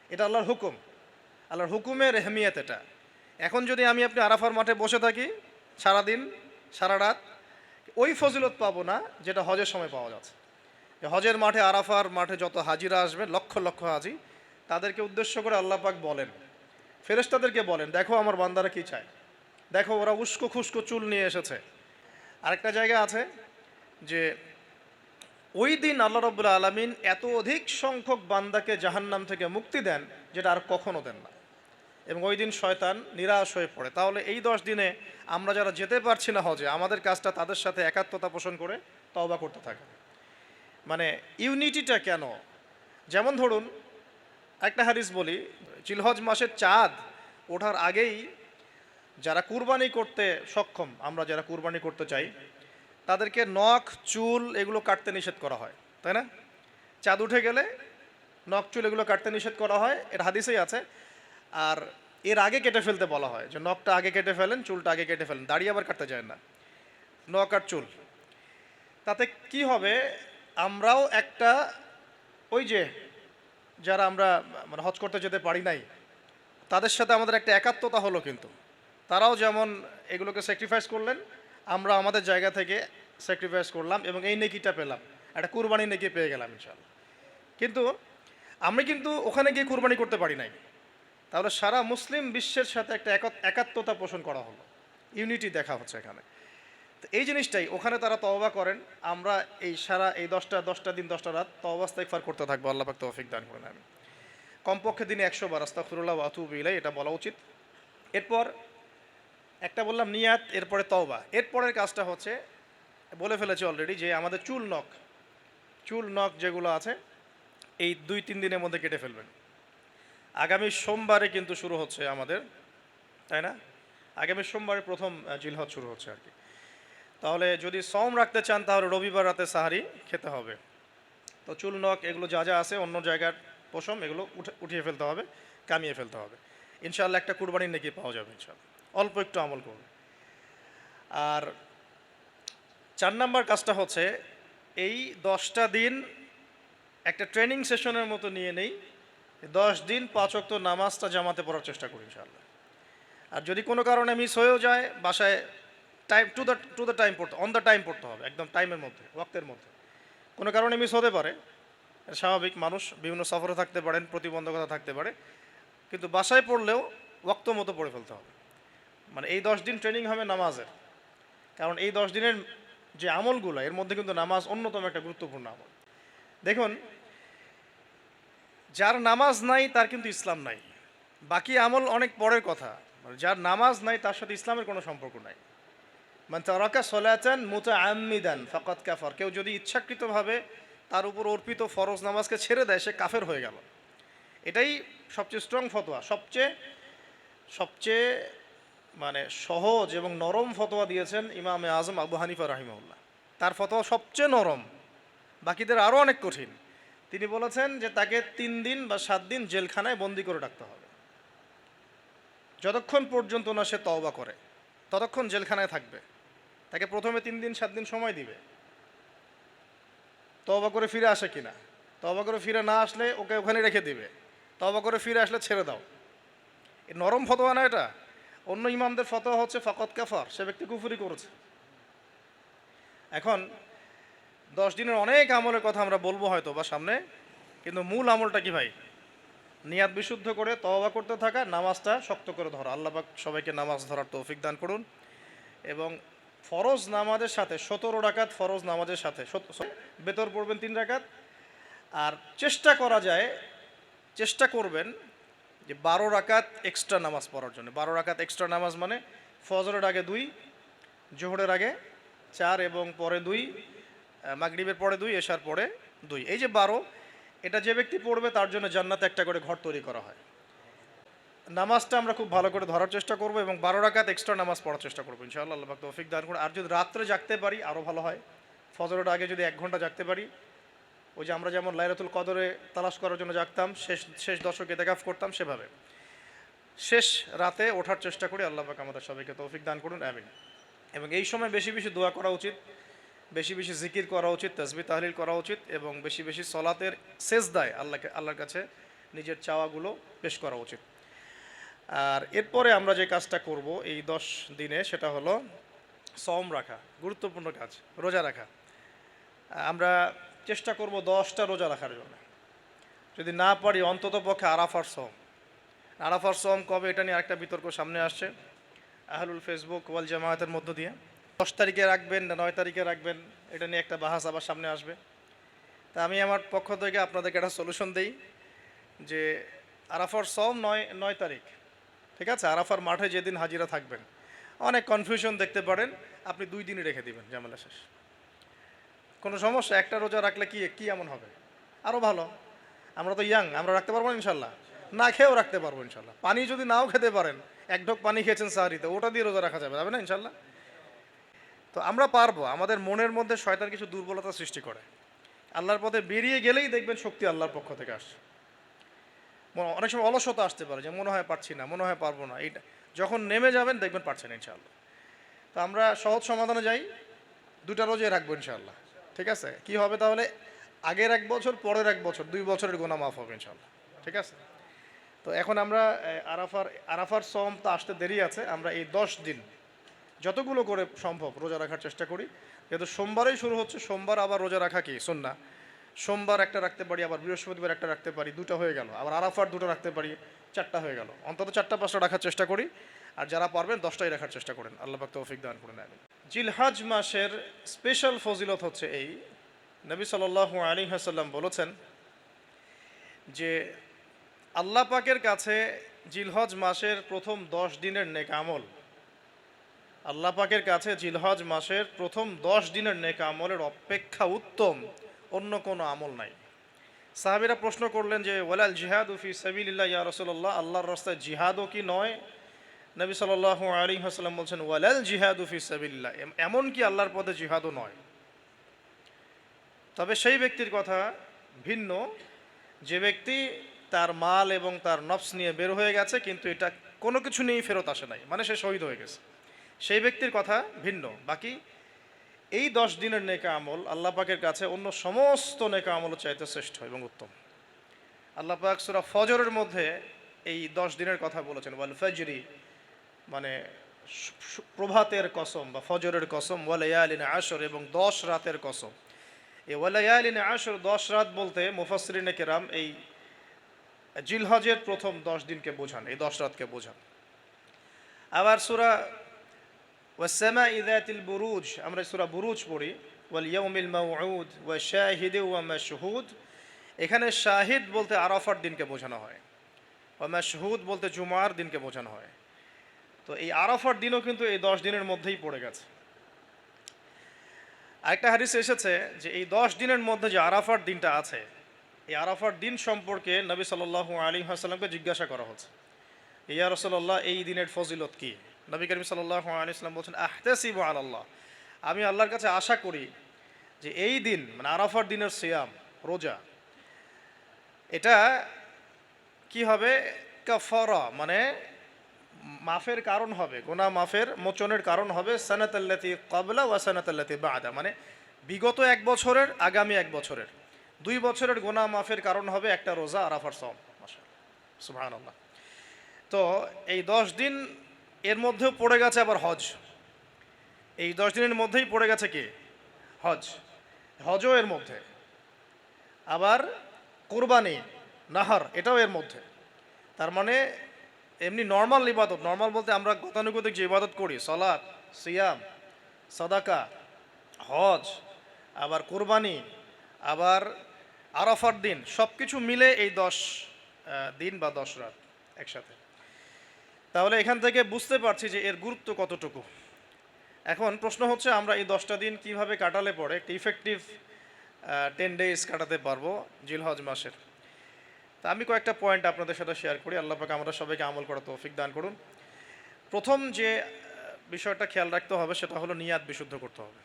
এটা আল্লাহর হুকুম, আল্লাহর হুকুমের এহমিয়ত এটা। এখন যদি আমি আপনি আরাফার মাঠে বসে থাকি সারাদিন, সারা রাত, ওই ফজিলত পাবো না যেটা হজের সময় পাওয়া যাচ্ছে। হজের মাঠে, আরাফার মাঠে যত হাজিরা আসবে, লক্ষ লক্ষ হাজি, তাদেরকে উদ্দেশ্য করে আল্লাহ পাক বলেন, ফেরেশতাদেরকে বলেন, দেখো আমার বান্দারা কি চায়, দেখো ওরা উস্কো খুস্কো চুল নিয়ে এসেছে। আরেকটা জায়গা আছে যে ওই দিন আল্লাহ রাব্বুল আলামিন এত অধিক সংখ্যক বান্দাকে জাহান্নাম থেকে মুক্তি দেন যেটা আর কখনো দেন না, এবং ওই দিন শয়তান নিরাশ হয়ে পড়ে। তাহলে এই 10 দিনে আমরা যারা যেতে পারছি না হজে, আমাদের কাজটা তাদের সাথে একাত্মতা পোষণ করে তওবা করতে থাকে। মানে ইউনিটিটা কেন? যেমন ধরুন, একটা হাদিস বলি, জিলহজ মাসের চাঁদ ওঠার আগেই যারা কুরবানি করতে সক্ষম, আমরা যারা কুরবানি করতে চাই, তাদেরকে নখ, চুল এগুলো কাটতে নিষেধ করা হয়, তাই না? চাঁদ উঠে গেলে নখ, চুল এগুলো কাটতে নিষেধ করা হয়, এটা হাদিসেই আছে। আর এর আগে কেটে ফেলতে বলা হয়, যে নখটা আগে কেটে ফেলেন, চুলটা আগে কেটে ফেলেন, দাড়ি আবার কাটতে যায় না, নখ আর চুল। তাতে কি হবে, আমরাও একটা, ওই যে যারা আমরা মানে হজ করতে যেতে পারি নাই, তাদের সাথে আমাদের একটা একাত্মতা হলো, কিন্তু তারাও যেমন এগুলোকে স্যাক্রিফাইস করলেন, আমরা আমাদের জায়গা থেকে স্যাক্রিফাইস করলাম এবং এই নেকিটা পেলাম, একটা কুরবানি নেকি পেয়ে গেলাম ইনশাআল্লাহ। কিন্তু আমি কিন্তু ওখানে গিয়ে কুরবানি করতে পারি নাই, তাহলে সারা মুসলিম বিশ্বের সাথে একটা একাত্মতা পোষণ করা হলো, ইউনিটি দেখা হচ্ছে এখানে। তো এই জিনিসটাই ওখানে তারা তওবা করেন, আমরা এই সারা এই 10টা দিন 10টা রাত তওবা ইস্তেগফার করতে থাকবো। আল্লাহ পাক তৌফিক দান করেন। আমি কমপক্ষে দিনে 100 বার আস্তাগফিরুল্লাহ ওয়া আতুবু ইলাইহি এটা বলা উচিত। এরপর একটা বললাম নিয়াত, এরপরে তওবা। এরপরের কাজটা হচ্ছে, বলে ফেলেছি অলরেডি, যে আমাদের চুল নখ যেগুলো আছে এই 2-3 দিনের মধ্যে কেটে ফেলবেন। আগামী সোমবারে কিন্তু শুরু হচ্ছে আমাদের, তাই না? আগামী সোমবারে প্রথম জিলহজ শুরু হচ্ছে আর কি। তাহলে যদি সওম রাখতে চান তাহলে রবিবার রাতে সাহারি খেতে হবে। তো চুল নখ এগুলো যা যা আছে অন্য জায়গার পশম, এগুলো উঠিয়ে ফেলতে হবে, কামিয়ে ফেলতে হবে। ইনশাআল্লাহ একটা কুরবানির নেকি পাওয়া যাবে ইনশাআল্লাহ, অল্প একটু আমল করবে। আর 4 নাম্বার কাজটা হচ্ছে, এই 10টা দিন একটা ট্রেনিং সেশনের মতো নিয়ে নেই, 10 দিন 5 ওয়াক্ত নামাজটা জামাতে পড়ার চেষ্টা করি ইনশাআল্লাহ। আর যদি কোনো কারণে মিস হয়েও যায়, বাসায় টাইম টু দ্য টাইম পড়তে, অন দ্য টাইম পড়তে হবে, একদম টাইমের মধ্যে, ওয়াক্তের মধ্যে। কোনো কারণে মিস হতে পারে, স্বাভাবিক, মানুষ বিভিন্ন সফরে থাকতে পারেন, প্রতিবন্ধকতা থাকতে পারে, কিন্তু বাসায় পড়লেও ওয়াক্ত মতো পড়ে ফেলতে হবে। মানে এই 10 দিন ট্রেনিং হবে নামাজের, কারণ এই 10 দিনের যে আমলগুলো, এর মধ্যে কিন্তু নামাজ অন্যতম একটা গুরুত্বপূর্ণ আমল। দেখুন, যার নামাজ নাই তার কিন্তু ইসলাম নাই, বাকি আমল অনেক পরের কথা। মানে যার নামাজ নাই তার সাথে ইসলামের কোনো সম্পর্ক নাই। মান তারাকা সলাতান মুতাআম্মিদান ফাকাদ কাফার, কেউ যদি ইচ্ছাকৃতভাবে তার উপর অর্পিত ফরজ নামাজকে ছেড়ে দেয়, সে কাফের হয়ে গেল। এটাই সবচেয়ে স্ট্রং ফতোয়া, সবচেয়ে মানে সহজ এবং নরম ফতোয়া দিয়েছেন ইমামে আজম আবু হানিফা রাহিমাহুল্লাহ। তার ফতোয়া সবচেয়ে নরম, বাকিদের আরও অনেক কঠিন। তিনি বলেছেন যে তাকে 3 দিন বা 7 দিন জেলখানায় বন্দি করে রাখতে হবে। যতক্ষণ পর্যন্ত না সে তওবা করে ততক্ষণ জেলখানায় থাকবে। তাকে প্রথমে 3 দিন 7 দিন সময় দিবে তওবা করে ফিরে আসে কিনা। তওবা করে ফিরে না আসলে ওকে ওখানে রেখে দিবে। তওবা করে ফিরে আসলে ছেড়ে দাও। এই নরম ফতোয়া না এটা। অন্য ইমামদের ফতোয়া হচ্ছে ফাকাত কাফার, সে ব্যক্তি কুফরি করেছে। এখন 10 দিনের অনেক আমলের কথা আমরা বলবো হয়তো বা সামনে, কিন্তু মূল আমলটা কি ভাই? নিয়াত বিশুদ্ধ করে তওবা করতে থাকা, নামাজটা শক্ত করে ধরা। আল্লাহ পাক সবাইকে নামাজ ধরার তৌফিক দান করুন। এবং ফরজ নামাজের সাথে 17 রাকাত ফরজ নামাজের সাথে বেতর পড়বেন 3 রাকাত। আর চেষ্টা করবেন যে 12 রাকাত এক্সট্রা নামাজ পড়ার জন্য। 12 রাকাত এক্সট্রা নামাজ মানে ফজরের আগে 2, জোহরের আগে 4 এবং পরে 2, মাগরিবের পরে 2, এশার পরে 2। এই যে 12, এটা যে ব্যক্তি পড়বে তার জন্য জান্নাতে একটা করে ঘর তৈরি করা হয়। নামাজটা আমরা খুব ভালো করে ধরার চেষ্টা করব এবং 12 রাকাত এক্সট্রা নামাজ পড়ার চেষ্টা করবো ইনশাআল্লাহ। আল্লাহ পাক তৌফিক দান করুন। আর যদি রাত্রে জাগতে পারি আরও ভালো হয়। ফজরের আগে যদি 1 ঘন্টা জাগতে পারি, ওই যে আমরা যেমন লাইলাতুল কদরে তালাশ করার জন্য জাগতাম, শেষ দশকে ইতিকাফ করতাম, সেভাবে শেষ রাতে ওঠার চেষ্টা করি। আল্লাহ পাক আমাদের সবাইকে তৌফিক দান করুন, আমিন। এবং এই সময় বেশি বেশি দোয়া করা উচিত, বেশি বেশি জিকির করা উচিত, তাসবিহ তাহলিল করা উচিত এবং বেশি বেশি সলাতের সেজদায় আল্লাহর কাছে নিজের চাওয়াগুলো পেশ করা উচিত। আর এরপরে আমরা যে কাজটা করব এই 10 দিনে, সেটা হলো সওম রাখা। গুরুত্বপূর্ণ কাজ, রোজা রাখা। আমরা চেষ্টা করব 10টা রোজা রাখার জন্য। যদি না পারি অন্তত পক্ষে আরাফার সওম। আরাফার সওম কবে, এটা নিয়ে আরেকটা বিতর্ক সামনে আসছে আহলুল ফেসবুক ওয়াল জামায়াতের মধ্য দিয়ে। 10 তারিখে রাখবেন না 9 তারিখে রাখবেন, এটা নিয়ে একটা বাহাস আবার সামনে আসবে। তা আমি আমার পক্ষ থেকে আপনাদেরকে একটা সলিউশন দিই যে আরাফার সওম 9 তারিখ, ঠিক আছে? আরাফার মাঠে যেদিন হাজিরা থাকবেন, অনেক কনফিউশন দেখতে পারেন, আপনি 2 দিনই রেখে দিবেন, ঝামেলা শেষ। কোনো সমস্যা, একটা রোজা রাখলে কি এমন হবে? আরও ভালো। আমরা তো ইয়াং, আমরা রাখতে পারবো ইনশাল্লাহ। না খেয়েও রাখতে পারবো ইনশাল্লাহ। পানি যদি নাও খেতে পারেন, 1 ঢোক পানি খেয়েছেন সাহারিতে, ওটা দিয়ে রোজা রাখা যাবে না ইনশাল্লাহ? তো আমরা পারবো। আমাদের মনের মধ্যে শয়তান কিছু দুর্বলতা সৃষ্টি করে। আল্লাহর পথে বেরিয়ে গেলেই দেখবেন শক্তি আল্লাহর পক্ষ থেকে আসে। অনেক সময় অলসতা আসতে পারে, যে মনে হয় পারছি না, মনে হয় পারবো না। এইটা যখন নেমে যাবেন দেখবেন পারছেন ইনশাআল্লাহ। তো আমরা সহজ সমাধানে যাই, 2টা রোজে রাখবো ইনশাআল্লাহ, ঠিক আছে? কি হবে তাহলে? আগের 1 বছর, পরের 1 বছর, 2 বছরের গুনাহ মাফ হবে ইনশাআল্লাহ, ঠিক আছে? তো এখন আমরা আরাফার সওম তো আসতে দেরি আছে। আমরা এই 10 দিন যতগুলো করে সম্ভব রোজা রাখার চেষ্টা করি। যেহেতু সোমবারেই শুরু হচ্ছে, সোমবার আবার রোজা রাখা কি সুন্নাহ। সোমবার একটা রাখতে পারি, আবার বৃহস্পতিবার একটা রাখতে পারি, 2টা হয়ে গেল। আবার আরাফার 2টা রাখতে পারি, 4টা হয়ে গেল। অন্তত 4টা 5টা রাখার চেষ্টা করি। আর যারা পারবেন 10টাই রাখার চেষ্টা করেন। আল্লাহ পাক তৌফিক দান করুন, আমিন। জিলহজ মাসের স্পেশাল ফজিলত হচ্ছে এই, নবী সাল্লাল্লাহু আলাইহি ওয়াসাল্লাম বলেছেন যে আল্লাহ পাকের কাছে জিলহজ মাসের প্রথম 10 দিনের নেক আমল, আল্লাহ পাকের কাছে জিলহজ মাসের প্রথম 10 দিনের নেক আমলের অপেক্ষা উত্তম অন্য কোনো আমল নাই। সাহাবীরা প্রশ্ন করলেন যে ওয়ালাল জিহাদু ফি সাবিলিল্লাহ ইয়া রাসূলুল্লাহ, আল্লাহর রাস্তায় জিহাদও কি নয়? নবী সাল্লাল্লাহু আলাইহি ওয়াসাল্লাম বলছেন ওয়ালাল জিহাদু ফি সাবিলিল্লাহ, এমন কি আল্লাহর পথে জিহাদও নয়। তবে সেই ব্যক্তির কথা ভিন্ন যে ব্যক্তি তার মাল এবং তার নফস নিয়ে বের হয়ে গেছে, কিন্তু এটা কোনো কিছু নিয়েই ফেরত আসে নাই, মানে সে শহীদ হয়ে গেছে, সেই ব্যক্তির কথা ভিন্ন। বাকি এই 10 দিনের নেকা আমল আল্লাহ পাকের কাছে অন্য সমস্ত নেকা আমল চাইতে শ্রেষ্ঠ এবং উত্তম। আল্লাহ পাক সূরা ফজরের মধ্যে এই 10 দিনের কথা বলেছেন, ওয়াল ফজরি মানে প্রভাতের কসম বা ফজরের কসম, ওয়ালায়ালিন আশর এবং 10 রাতের কসম। এই ওয়ালায়ালিন আশর 10 রাত বলতে মুফাসসিরিনে কেরাম এই জিলহজের প্রথম 10 দিনকে বোঝান, এই 10 রাতকে বোঝান। আবার সূরা ওয়াসসামাই যাতিল বুরুজ, আমরা সূরা বুরুজ পড়ি, ওয়াল ইয়াউমিল মাউউদ ওয়া শাহিদ ওয়া মাশহুদ। এখানে শাহিদ বলতে আরাফার দিনকে বোঝানো হয়, ওয়া মাশহুদ বলতে জুমার দিনকে বোঝানো হয়। তো এই আরাফার দিনও কিন্তু এই 10 দিনের মধ্যেই পড়ে গেছে। আরেকটা হাদিসে এসেছে যে এই 10 দিনের মধ্যে যে আরাফার দিনটা আছে, এই আরাফার দিন সম্পর্কে নবী সাল্লাল্লাহু আলাইহি ওয়াসাল্লামকে জিজ্ঞাসা করা হচ্ছে, ইয়া রাসূলুল্লাহ এই দিনের ফজিলত কি? নবী করিম সাল্লাল্লাহু আলাইহি ওয়াসাল্লাম বলছেন আহতাসিবু আলাল্লাহ, আমি আল্লাহর কাছে আশা করি যে এই দিন মানে আরাফার দিনের সিয়াম রোজা, এটা কি হবে, কাফারা মানে মাফের কারণ হবে, গুনাহ মাফের মোচনের কারণ হবে, সানাতাল্লাতি ক্বাবলা ওয়া সানাতাল্লাতি বাদা, মানে বিগত এক বছরের আগামী এক বছরের 2 বছরের গুনাহ মাফের কারণ হবে একটা রোজা আরাফার সওম। মাশাআল্লাহ, সুবহানাল্লাহ। তো এই 10 দিন এর মধ্যেও পড়ে গেছে আবার হজ, এই 10 দিনের মধ্যেই পড়ে গেছে কি হজ, হজও এর মধ্যে, আবার কোরবানি নাহার এটাও এর মধ্যে। তার মানে এমনি নর্মাল ইবাদত, নর্মাল বলতে আমরা গতানুগতিক যে ইবাদত করি, সালাত, সিয়াম, সাদাকা, হজ, আবার কোরবানি, আবার আরাফার দিন, সব কিছু মিলে এই 10 দিন বা 10 রাত একসাথে। তাহলে এখান থেকে বুঝতে পারছি যে এর গুরুত্ব কতটুকু। এখন প্রশ্ন হচ্ছে আমরা এই 10টা দিন কিভাবে কাটালে পরে একটা ইফেক্টিভ 10 ডেজ কাটাতে পারবো জিলহজ মাসের। তা আমি কয়েকটা পয়েন্ট আপনাদের সাথে শেয়ার করি, আল্লাহ পাক আমরা সবাইকে আমল করার তৌফিক দান করুন। প্রথম যে বিষয়টা খেয়াল রাখতে হবে সেটা হলো নিয়াত বিশুদ্ধ করতে হবে।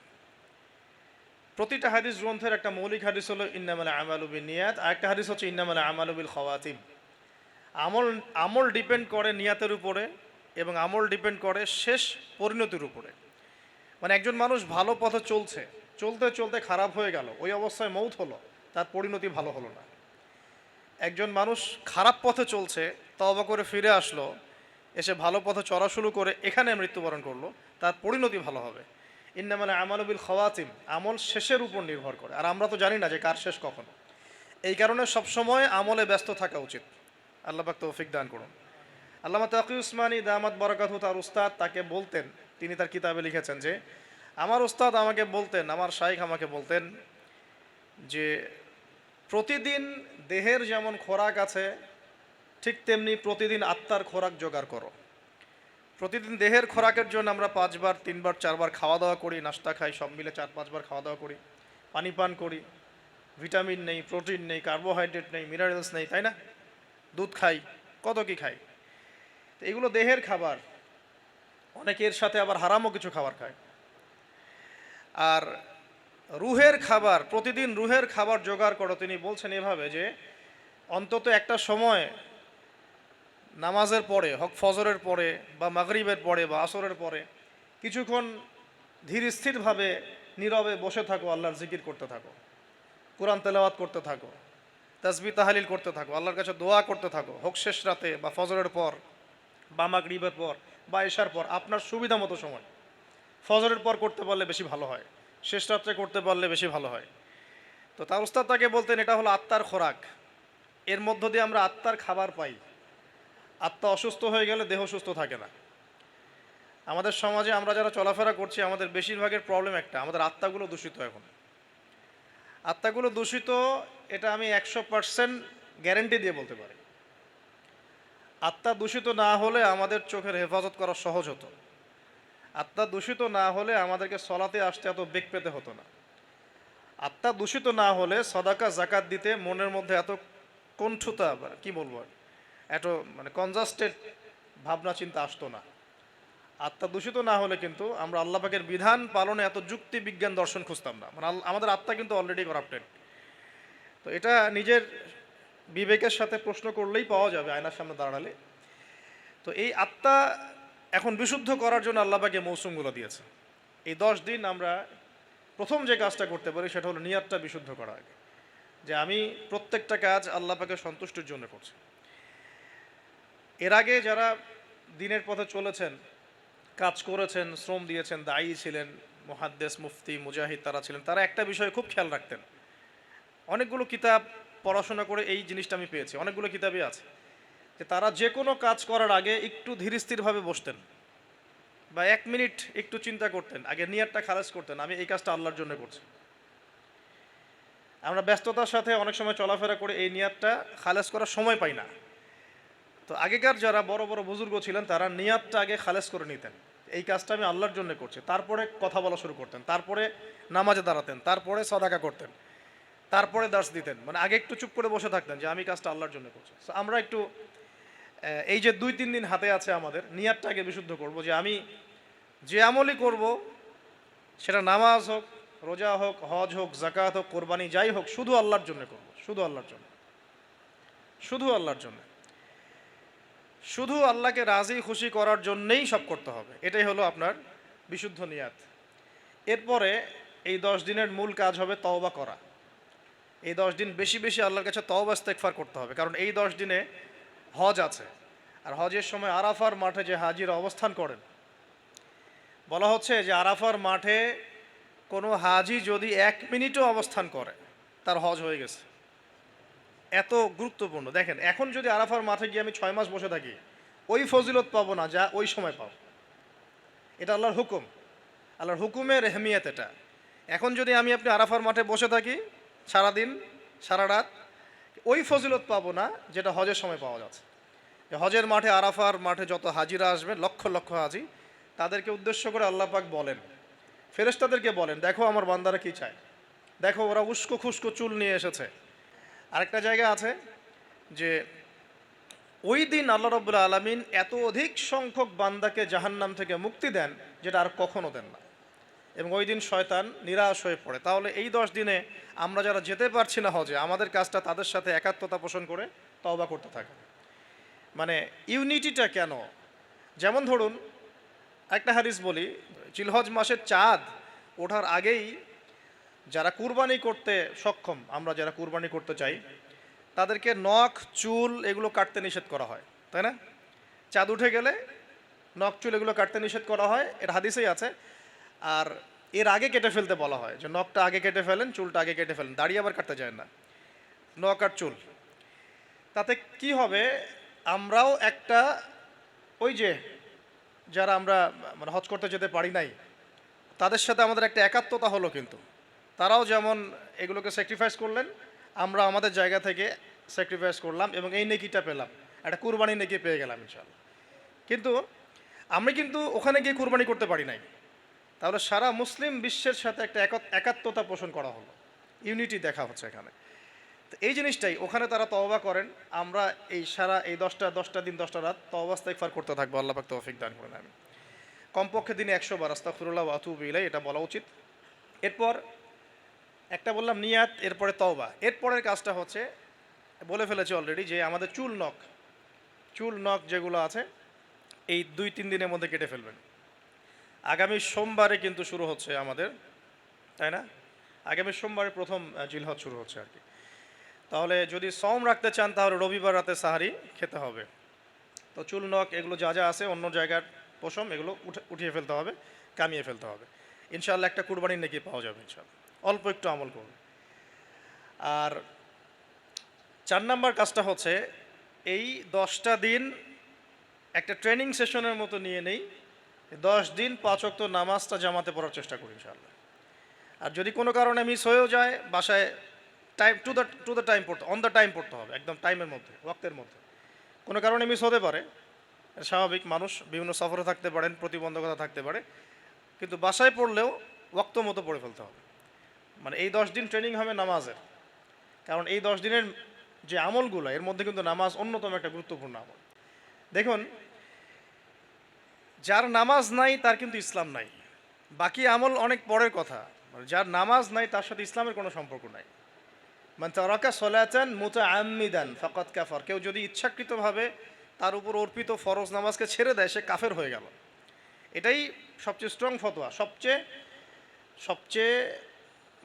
প্রতিটা হাদিস গ্রন্থের একটা মৌলিক হাদিস হলো ইন্নামাল আমালু বিন্নিয়াত, আর একটা হাদিস হচ্ছে ইন্নামাল আমালু বিল খাওয়াতিম। আমল ডিপেন্ড করে নিয়াতের উপরে এবং আমল ডিপেন্ড করে শেষ পরিণতির উপরে। মানে একজন মানুষ ভালো পথে চলছে, চলতে চলতে খারাপ হয়ে গেল, ওই অবস্থায় মৌত হলো, তার পরিণতি ভালো হলো না। একজন মানুষ খারাপ পথে চলছে, তওবা করে ফিরে আসলো, এসে ভালো পথে চলা শুরু করে এখানে মৃত্যুবরণ করলো, তার পরিণতি ভালো হবে। ইন্নামাল আমালু বিল খাওয়াতিম, আমল শেষের উপর নির্ভর করে, আর আমরা তো জানি না যে কার শেষ কখন। এই কারণে সবসময় আমলে ব্যস্ত থাকা উচিত। আল্লাহ পাক তৌফিক দান করুন। আল্লামা তাকি উসমানী দামাত বারাকাতহু তার উস্তাদ তাকে বলতেন, তিনি তার কিতাবে লিখেছেন যে আমার উস্তাদ আমাকে বলতেন, আমার শাইখ আমাকে বলতেন যে প্রতিদিন দেহের যেমন খোরাক আছে ঠিক তেমনি প্রতিদিন আত্মার খোরাক জোগাড় করো। প্রতিদিন দেহের খোরাকের জন্য আমরা 5বার 3বার 4বার খাওয়া দাওয়া করি, নাস্তা খাই, সব মিলে 4-5বার খাওয়া দাওয়া করি, পানি পান করি, ভিটামিন নেই, প্রোটিন নেই, কার্বোহাইড্রেট নেই, মিনারেলস নেই, তাই না? দুধ খাই, কত কি খাই। তো এগুলো দেহের খাবার, অনেকের সাথে আবার হারামও কিছু খাবার খায়। আর রুহের খাবার, প্রতিদিন রুহের খাবার জোগাড় করো। তিনি বলছেন এভাবে যে অন্তত একটা সময় নামাজের পরে, হক ফজরের পরে বা মাগরিবের পরে বা আসরের পরে কিছুক্ষণ ধীর স্থিরভাবে নীরবে বসে থাকো, আল্লাহর জিকির করতে থাকো, কোরআন তেলাওয়াত করতে থাকো, তাসবিহ তাহলিল করতে থাকো, আল্লাহর কাছে দোয়া করতে থাকো, হোক শেষ রাতে বা ফজরের পর বা মাগরিবের পর বা এশার পর, আপনার সুবিধা মতো সময়। ফজরের পর করতে পারলে বেশি ভালো হয়, শেষ রাত্রে করতে পারলে বেশি ভালো হয়। তো তার উস্তাদ তাকে বলতেন এটা হলো আত্মার খোরাক, এর মধ্য দিয়ে আমরা আত্মার খাবার পাই। আত্মা অসুস্থ হয়ে গেলে দেহ সুস্থ থাকে না। আমাদের সমাজে আমরা যারা চলাফেরা করছি আমাদের বেশিরভাগের প্রবলেম একটা, আমাদের আত্মাগুলো দূষিত। এখন আত্মাগুলো দূষিত, এটা আমি 100% গ্যারেন্টি দিয়ে বলতে পারি। আত্মা দূষিত না হলে আমাদের চোখের হেফাজত করা সহজ হতো, আত্মা দূষিত না হলে আমাদেরকে সলাতে আসতে এত বেগ পেতে হতো না, আত্মা দূষিত না হলে সদাকা জাকাত দিতে মনের মধ্যে এত কণ্ঠতা, কি বলবো, এত মানে কনজাস্টেড ভাবনা চিন্তা আসতো না। আত্মা দূষিত না হলে কিন্তু আমরা আল্লাহ পাকের বিধান পালনে এত যুক্তি বিজ্ঞান দর্শন খুঁজতাম না। মানে আমাদের আত্মা কিন্তু অলরেডি করাপ্টেড। তো এটা নিজের বিবেকের সাথে প্রশ্ন করলেই পাওয়া যাবে, আয়নার সামনে দাঁড়ালে। তো এই আত্মা এখন বিশুদ্ধ করার জন্য আল্লাহ পাকে মৌসুমগুলো দিয়েছে। এই 10 দিন আমরা প্রথম যে কাজটা করতে পারি সেটা হলো নিয়াতটা বিশুদ্ধ করা, আগে যে আমি প্রত্যেকটা কাজ আল্লাহ পাকের সন্তুষ্টির জন্য করছি। এর আগে যারা দিনের পথে চলেছেন, কাজ করেছেন, শ্রম দিয়েছেন, দায়ী ছিলেন, মুহাদ্দিস, মুফতি, মুজাহিদ তারা ছিলেন, তারা একটা বিষয় খুব খেয়াল রাখতেন। অনেকগুলো কিতাব পড়াশোনা করে এই জিনিসটা আমি পেয়েছি, অনেকগুলো কিতাবই আছে, যে তারা যে কোনো কাজ করার আগে একটু ধীর স্থিরভাবে বসতেন বা 1 মিনিট একটু চিন্তা করতেন, আগে নিয়াতটা খালাস করতেন, আমি এই কাজটা আল্লাহর জন্য করছি। আমরা ব্যস্ততার সাথে অনেক সময় চলাফেরা করে এই নিয়াতটা খালাস করার সময় পাই না। তো আগেকার যারা বড় বড় বুজুর্গ ছিলেন তারা নিয়াতটা আগে খালাস করে নিতেন, এই কাজটা আমি আল্লাহর জন্য করছি, তারপরে কথা বলা শুরু করতেন, তারপরে নামাজে দাঁড়াতেন, তারপরে সাদাকা করতেন, তারপরে দার্স দিতেন। মানে আগে একটু চুপ করে বসে থাকতেন যে আমি কাজটা আল্লাহর জন্য করছি। তো আমরা একটু এই যে 2-3 দিন হাতে আছে আমাদের, নিয়াতটাকে বিশুদ্ধ করব যে আমি যে আমলই করব, সেটা নামাজ হোক, রোজা হোক, হজ হোক, জাকাত হোক, কোরবানি যাই হোক, শুধু আল্লাহর জন্য করব, শুধু আল্লাহর জন্য, শুধু আল্লাহর জন্য, শুধু আল্লাহকে রাজি খুশি করার জন্যেই সব করতে হবে। এটাই হলো আপনার বিশুদ্ধ নিয়াত। এরপরে এই 10 দিনের মূল কাজ হবে তওবা করা। এই 10 দিন বেশি বেশি আল্লাহর কাছে তওবা ইস্তেগফার করতে হবে, কারণ এই 10 দিনে হজ আছে। আর হজের সময় আরাফার মাঠে যে হাজিরা অবস্থান করেন, বলা হচ্ছে যে আরাফার মাঠে কোনো হাজি যদি 1 মিনিটও অবস্থান করে, তার হজ হয়ে গেছে। এত গুরুত্বপূর্ণ। দেখেন, এখন যদি আরাফার মাঠে গিয়ে আমি 6 মাস বসে থাকি, ওই ফজিলত পাবো না যা ওই সময় পাবো। এটা আল্লাহর হুকুম, আল্লাহর হুকুমের এহমিয়ত এটা। এখন যদি আমি আপনি আরাফার মাঠে বসে থাকি সারাদিন সারা রাত, ওই ফজিলত পাবো না যেটা হজের সময় পাওয়া যাচ্ছে। হজের মাঠে, আরাফার মাঠে যত হাজিরা আসবে, লক্ষ লক্ষ হাজি, তাদেরকে উদ্দেশ্য করে আল্লাহ পাক বলেন, ফেরেশতাদেরকে বলেন, দেখো আমার বান্দারা কি চায়, দেখো ওরা উস্কো খুস্কো চুল নিয়ে এসেছে। আরেকটা জায়গা আছে যে ওই দিন আল্লাহ রাব্বুল আলামিন এত অধিক সংখ্যক বান্দাকে জাহান্নাম থেকে মুক্তি দেন যেটা আর কখনো দেন না, এবং ওই দিন শয়তান নিরাশ হয়ে পড়ে। তাহলে এই 10 দিনে আমরা যারা যেতে পারছি না হজে, আমাদের কাজটা তাদের সাথে একাত্মতা পোষণ করে তওবা করতে থাকে। মানে ইউনিটিটা কেন? যেমন ধরুন, একটা হাদিস বলি, জিলহজ মাসের চাঁদ ওঠার আগেই যারা কুরবানি করতে সক্ষম, আমরা যারা কুরবানি করতে চাই, তাদেরকে নখ চুল এগুলো কাটতে নিষেধ করা হয়, তাই না? চাঁদ উঠে গেলে নখ চুল এগুলো কাটতে নিষেধ করা হয়, এটা হাদিসেই আছে। আর এর আগে কেটে ফেলতে বলা হয়, যে নখটা আগে কেটে ফেলেন, চুলটা আগে কেটে ফেলেন, দাড়ি আবার কাটতে যায় না, নখ আর চুল। তাতে কি হবে, আমরাও একটা, ওই যে যারা আমরা মানে হজ করতে যেতে পারি নাই, তাদের সাথে আমাদের একটা একাত্মতা হলো। কিন্তু তারাও যেমন এগুলোকে স্যাক্রিফাইস করলেন, আমরা আমাদের জায়গা থেকে স্যাক্রিফাইস করলাম এবং এই নেকিটা পেলাম, একটা কুরবানি নেকি পেয়ে গেলাম ইনশাআল্লাহ। কিন্তু আমরা কিন্তু ওখানে গিয়ে কুরবানি করতে পারি নাই। তাহলে সারা মুসলিম বিশ্বের সাথে একটা একাত্মতা পোষণ করা হলো, ইউনিটি দেখা হচ্ছে এখানে। তো এই জিনিসটাই ওখানে তারা তওবা করেন, আমরা এই সারা এই 10টা দিন 10টা রাত তওবা ইস্তেগফার করতে থাকবো। আল্লাহ পাক তৌফিক দান করেন। আমি কমপক্ষে দিনে 100 বার আস্তাগফিরুল্লাহ ওয়া আতুবু ইলাইহি, এটা বলা উচিত। এরপর একটা বললাম নিয়াত, এরপরে তওবা। এরপরের কাজটা হচ্ছে, বলে ফেলেছি অলরেডি, যে আমাদের চুল নখ যেগুলো আছে এই 2-3 দিনের মধ্যে কেটে ফেলবেন। আগামী সোমবারে কিন্তু শুরু হচ্ছে আমাদের, তাই না? আগামী সোমবারে প্রথম জিলহজ শুরু হচ্ছে আর কি। তাহলে যদি সওম রাখতে চান, তাহলে রবিবার রাতে সাহারি খেতে হবে। তো চুল নখ এগুলো যা যা আছে অন্য জায়গার পশম, এগুলো উঠিয়ে ফেলতে হবে, কামিয়ে ফেলতে হবে। ইনশাআল্লাহ একটা কুরবানির নেকি পাওয়া যাবে ইনশাআল্লাহ, অল্প একটু আমল করবে। আর 4 নাম্বার কাজটা হচ্ছে, এই 10টা দিন একটা ট্রেনিং সেশনের মতো নিয়ে নেই, 10 দিন 5 ওয়াক্ত নামাজটা জামাতে পড়ার চেষ্টা করি ইনশাআল্লাহ। আর যদি কোনো কারণে মিস হয়েও যায়, বাসায় টাইম টু দ্য টাইম পড়তে, অন দ্য টাইম পড়তে হবে, একদম টাইমের মধ্যে, ওয়াক্তের মধ্যে। কোনো কারণে মিস হতে পারে, স্বাভাবিক, মানুষ বিভিন্ন সফরে থাকতে পারেন, প্রতিবন্ধকতা থাকতে পারে, কিন্তু বাসায় পড়লেও ওয়াক্ত মতো পড়ে ফেলতে হবে। মানে এই 10 দিন ট্রেনিং হবে নামাজের, কারণ এই 10 দিনের যে আমলগুলো, এর মধ্যে কিন্তু নামাজ অন্যতম একটা গুরুত্বপূর্ণ আমল। দেখুন, যার নামাজ নাই তার কিন্তু ইসলাম নাই, বাকি আমল অনেক পরের কথা। যার নামাজ নাই তার সাথে ইসলামের কোনো সম্পর্ক নাই। মান তারাকা সলাতান মুতাআম্মিদান ফাকাদ কাফার, কেউ যদি ইচ্ছাকৃতভাবে তার উপর অর্পিত ফরজ নামাজকে ছেড়ে দেয়, সে কাফের হয়ে গেল। এটাই সবচেয়ে স্ট্রং ফতোয়া, সবচেয়ে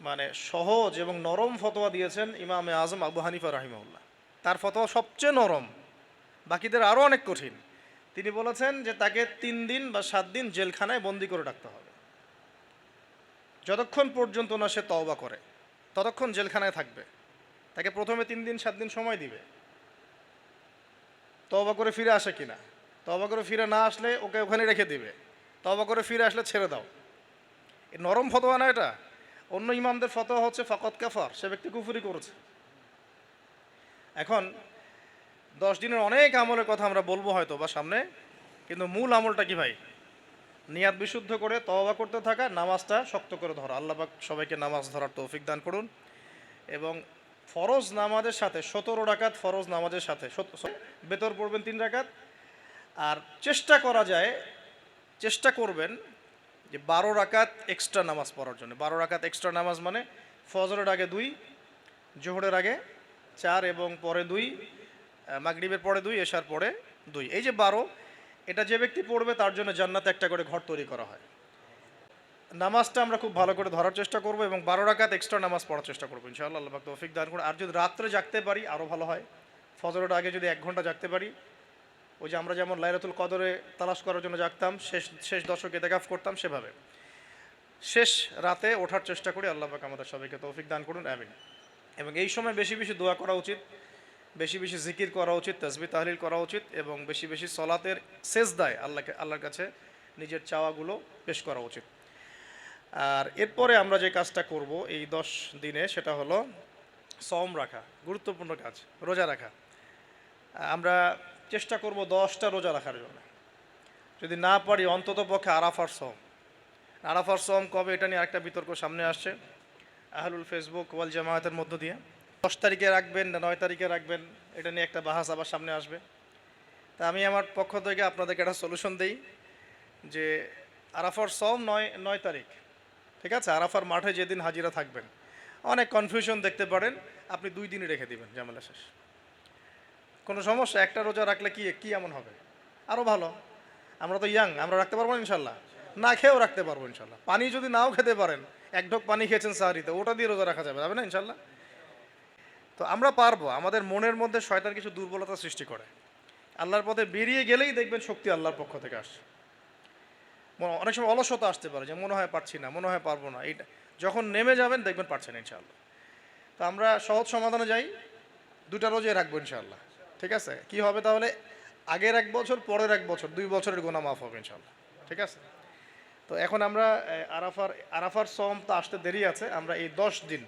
মানে সহজ এবং নরম ফতোয়া দিয়েছেন ইমামে আজম আবু হানিফা রাহিমাহুল্লাহ। তার ফতোয়া সবচেয়ে নরম, বাকিদের আরও অনেক কঠিন। তিনি বলেছেন যে তাকে 3 দিন বা 7 দিন জেলখানায় বন্দি করে রাখতে হবে, যতক্ষণ পর্যন্ত না সে তওবা করে ততক্ষণ জেলখানায় থাকবে। তাকে প্রথমে 3 দিন 7 দিন সময় দিবে, তওবা করে ফিরে আসে কিনা। তওবা করে ফিরে না আসলে ওকে ওখানে রেখে দিবে, তওবা করে ফিরে আসলে ছেড়ে দাও। এই নরম ফতোয়া না এটা। অন্য ইমামদের ফতোয়া হচ্ছে ফাকাদ কাফার, সে ব্যক্তি কুফরি করেছে। এখন 10 দিনের অনেক আমলের কথা আমরা বলবো হয়তো বা সামনে, কিন্তু মূল আমলটা কি ভাই? নিয়াত বিশুদ্ধ করে তওবা করতে থাকা, নামাজটা শক্ত করে ধরা। আল্লাহ পাক সবাইকে নামাজ ধরার তৌফিক দান করুন এবং ফরজ নামাজের সাথে 17 রাকাত ফরজ নামাজের সাথে বেতর পড়বেন 3 রাকাত। আর চেষ্টা করবেন যে 12 রাকাত এক্সট্রা নামাজ পড়ার জন্য। 12 রাকাত এক্সট্রা নামাজ মানে ফজরের আগে 2, জোহরের আগে 4 এবং পরে 2, মাগরিবের পরে 2, এশার পরে 2। এই যে 12, এটা যে ব্যক্তি পড়বে তার জন্য জান্নাতে একটা করে ঘর তৈরি করা হয়। নামাজটা আমরা খুব ভালো করে ধরার চেষ্টা করব এবং 12 রাকাত এক্সট্রা নামাজ পড়ার চেষ্টা করবো ইনশাআল্লাহ। আল্লাহ পাক তৌফিক দান করুন। আর যদি রাত্রে জাগতে পারি আরও ভালো হয়। ফজরের আগে যদি 1 ঘন্টা জাগতে পারি, ওই যে আমরা যেমন লাইলাতুল কদরে তালাশ করার জন্য জাগতাম, শেষ দশকে ইতিকাফ করতাম, সেভাবে শেষ রাতে ওঠার চেষ্টা করি। আল্লাহ পাক আমাদের সবাইকে তৌফিক দান করুন, আমিন। এবং এই সময় বেশি বেশি দোয়া করা উচিত, বেশি বেশি জিকির করা উচিত, তাসবিহ তাহলিল করা উচিত এবং বেশি বেশি সলাতের সেজদায় আল্লাহর কাছে নিজের চাওয়াগুলো পেশ করা উচিত। আর এরপরে আমরা যে কাজটা করব এই 10 দিনে, সেটা হলো সওম রাখা, গুরুত্বপূর্ণ কাজ, রোজা রাখা। আমরা চেষ্টা করব 10টা রোজা রাখার জন্য। যদি না পারি অন্তত পক্ষে আরাফার সওম কবে, এটা নিয়ে আরেকটা বিতর্ক সামনে আসছে আহলুল ফেসবুক ওয়াল জামায়াতের মধ্য দিয়ে। 10 তারিখে রাখবেন না 9 তারিখে রাখবেন, এটা নিয়ে একটা বাহাস আবার সামনে আসবে। তা আমি আমার পক্ষ থেকে আপনাদেরকে একটা সলিউশন দেই যে আরাফার সওম 9 তারিখ, ঠিক আছে? আরাফার মাঠে যেদিন হাজিরা থাকবেন, অনেক কনফিউশন দেখতে পারেন, আপনি 2 দিনই রেখে দিবেন, ঝামেলা শেষ। কোনো সমস্যা, একটা রোজা রাখলে কি এমন হবে? আরও ভালো। আমরা তো ইয়াং, আমরা রাখতে পারবো না ইনশাল্লাহ, না খেয়েও রাখতে পারবো ইনশাল্লাহ। পানি যদি নাও খেতে পারেন, 1 ঢোক পানি খেয়েছেন সাহারিতে, ওটা দিয়ে রোজা রাখা যাবে না ইনশাল্লাহ? তো আমরা পারবো। আমাদের মনের মধ্যে শয়তান কিছু দুর্বলতা সৃষ্টি করে, আল্লাহর পথে বেরিয়ে গেলেই দেখবেন শক্তি আল্লাহর পক্ষ থেকে আসছে। অনেক সময় অলসতা আসতে পারে, যে মনে হয় পারছি না, মনে হয় পারবো না, এইটা যখন নেমে যাবেন দেখবেন পারছেন ইনশাআল্লাহ। তো আমরা সহজ সমাধানে যাই, 2টা রোজাই রাখবো ইনশাআল্লাহ, ঠিক আছে? কি হবে তাহলে? আগের 1 বছর, পরের 1 বছর, 2 বছরের গুনাহ মাফ হবে ইনশাআল্লাহ, ঠিক আছে? তো এখন আমরা আরাফার সওম তো আসতে দেরি আছে, আমরা এই 10 দিন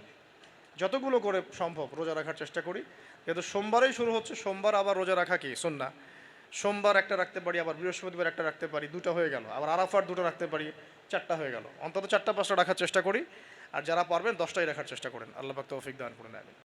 যতগুলো করে সম্ভব রোজা রাখার চেষ্টা করি। যেহেতু সোমবারেই শুরু হচ্ছে, সোমবার আবার রোজা রাখা কি সুন্নাহ। সোমবার একটা রাখতে পারি, আবার বৃহস্পতিবার একটা রাখতে পারি, 2টা হয়ে গেল। আবার আরাফার 2টা রাখতে পারি, 4টা হয়ে গেল। অন্তত 4টা 5টা রাখার চেষ্টা করি। আর যারা পারবেন 10টাই রাখার চেষ্টা করেন। আল্লাহ পাক তৌফিক দান করুন, আমিন।